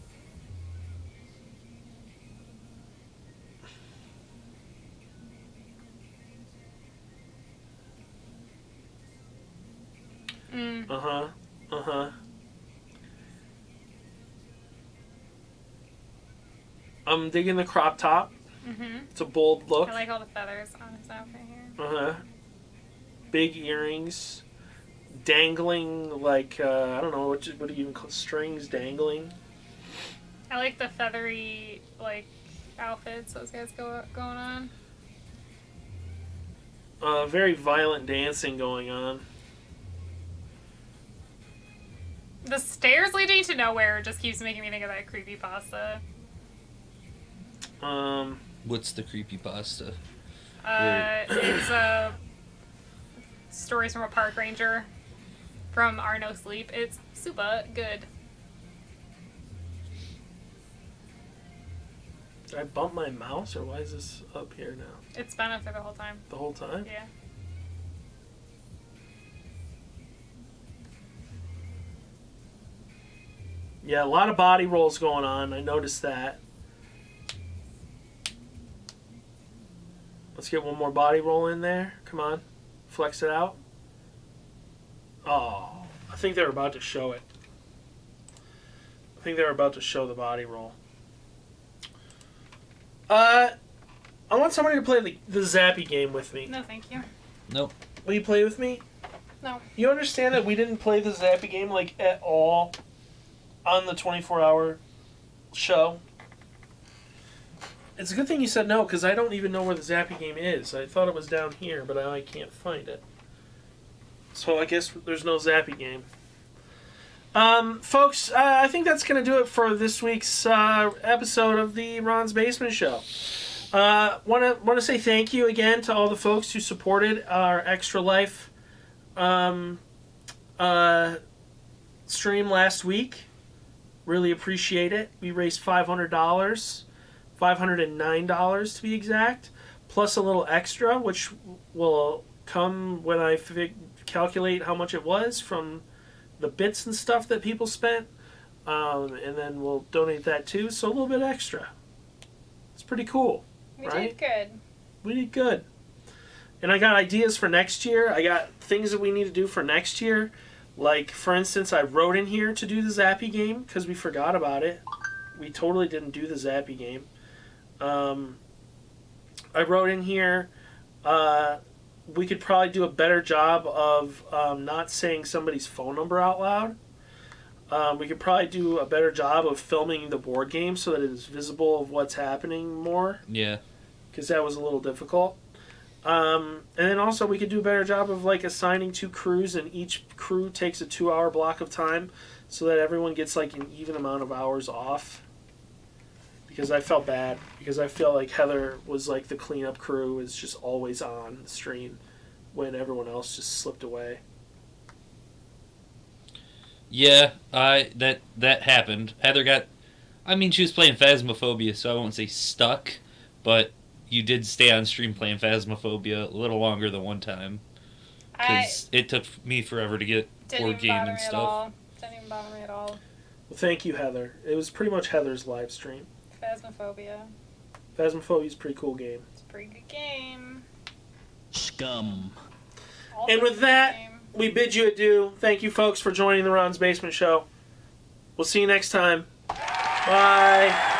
Uh huh. I'm digging the crop top. Mm-hmm. It's a bold look. I like all the feathers on his outfit here. Uh huh. Big earrings, dangling like I don't know what do you even call strings dangling. I like the feathery like outfits those guys going on. Very violent dancing going on. The stairs leading to nowhere just keeps making me think of that creepypasta. What's the creepypasta? It's stories from a park ranger from Our No Sleep. It's super good. Did I bump my mouse or why is this up here now? It's been up there the whole time. The whole time? Yeah. Yeah, a lot of body rolls going on. I noticed that. Let's get one more body roll in there. Come on. Flex it out. Oh, I think they're about to show it. I think they're about to show the body roll. I want somebody to play the Zappy game with me. No, thank you. Nope. Will you play with me? No. You understand that we didn't play the Zappy game, like, at all on the 24-hour show? It's a good thing you said no, because I don't even know where the Zappy game is. I thought it was down here, but I can't find it. So I guess there's no Zappy game. Folks, I think that's going to do it for this week's episode of the Ron's Basement Show. Want to say thank you again to all the folks who supported our Extra Life stream last week. Really appreciate it. We raised $500, $509 to be exact, plus a little extra, which will come when I calculate how much it was from the bits and stuff that people spent, and then we'll donate that too. So a little bit extra. It's pretty cool. We Right? did good. We did good. And I got ideas for next year. I got things that we need to do for next year. Like, for instance, I wrote in here to do the Zappy game because we forgot about it. We totally didn't do the Zappy game. I wrote in here we could probably do a better job of not saying somebody's phone number out loud. We could probably do a better job of filming the board game so that it is visible of what's happening more. Yeah. Because that was a little difficult. And then also we could do a better job of like assigning 2 crews, and each crew takes a 2-hour block of time, so that everyone gets like an even amount of hours off. Because I felt bad, because I feel like Heather was like the cleanup crew, is just always on the stream when everyone else just slipped away. Yeah, that happened. Heather got, I mean, she was playing Phasmophobia, so I won't say stuck, but you did stay on stream playing Phasmophobia a little longer than one time. Because it took me forever to get board game and stuff. Didn't even bother me at all. Well, thank you, Heather. It was pretty much Heather's live stream. Phasmophobia. Phasmophobia's a pretty cool game. It's a pretty good game. Scum. Also And with a good that, game. we bid you adieu. Thank you, folks, for joining the Ron's Basement Show. We'll see you next time. Bye.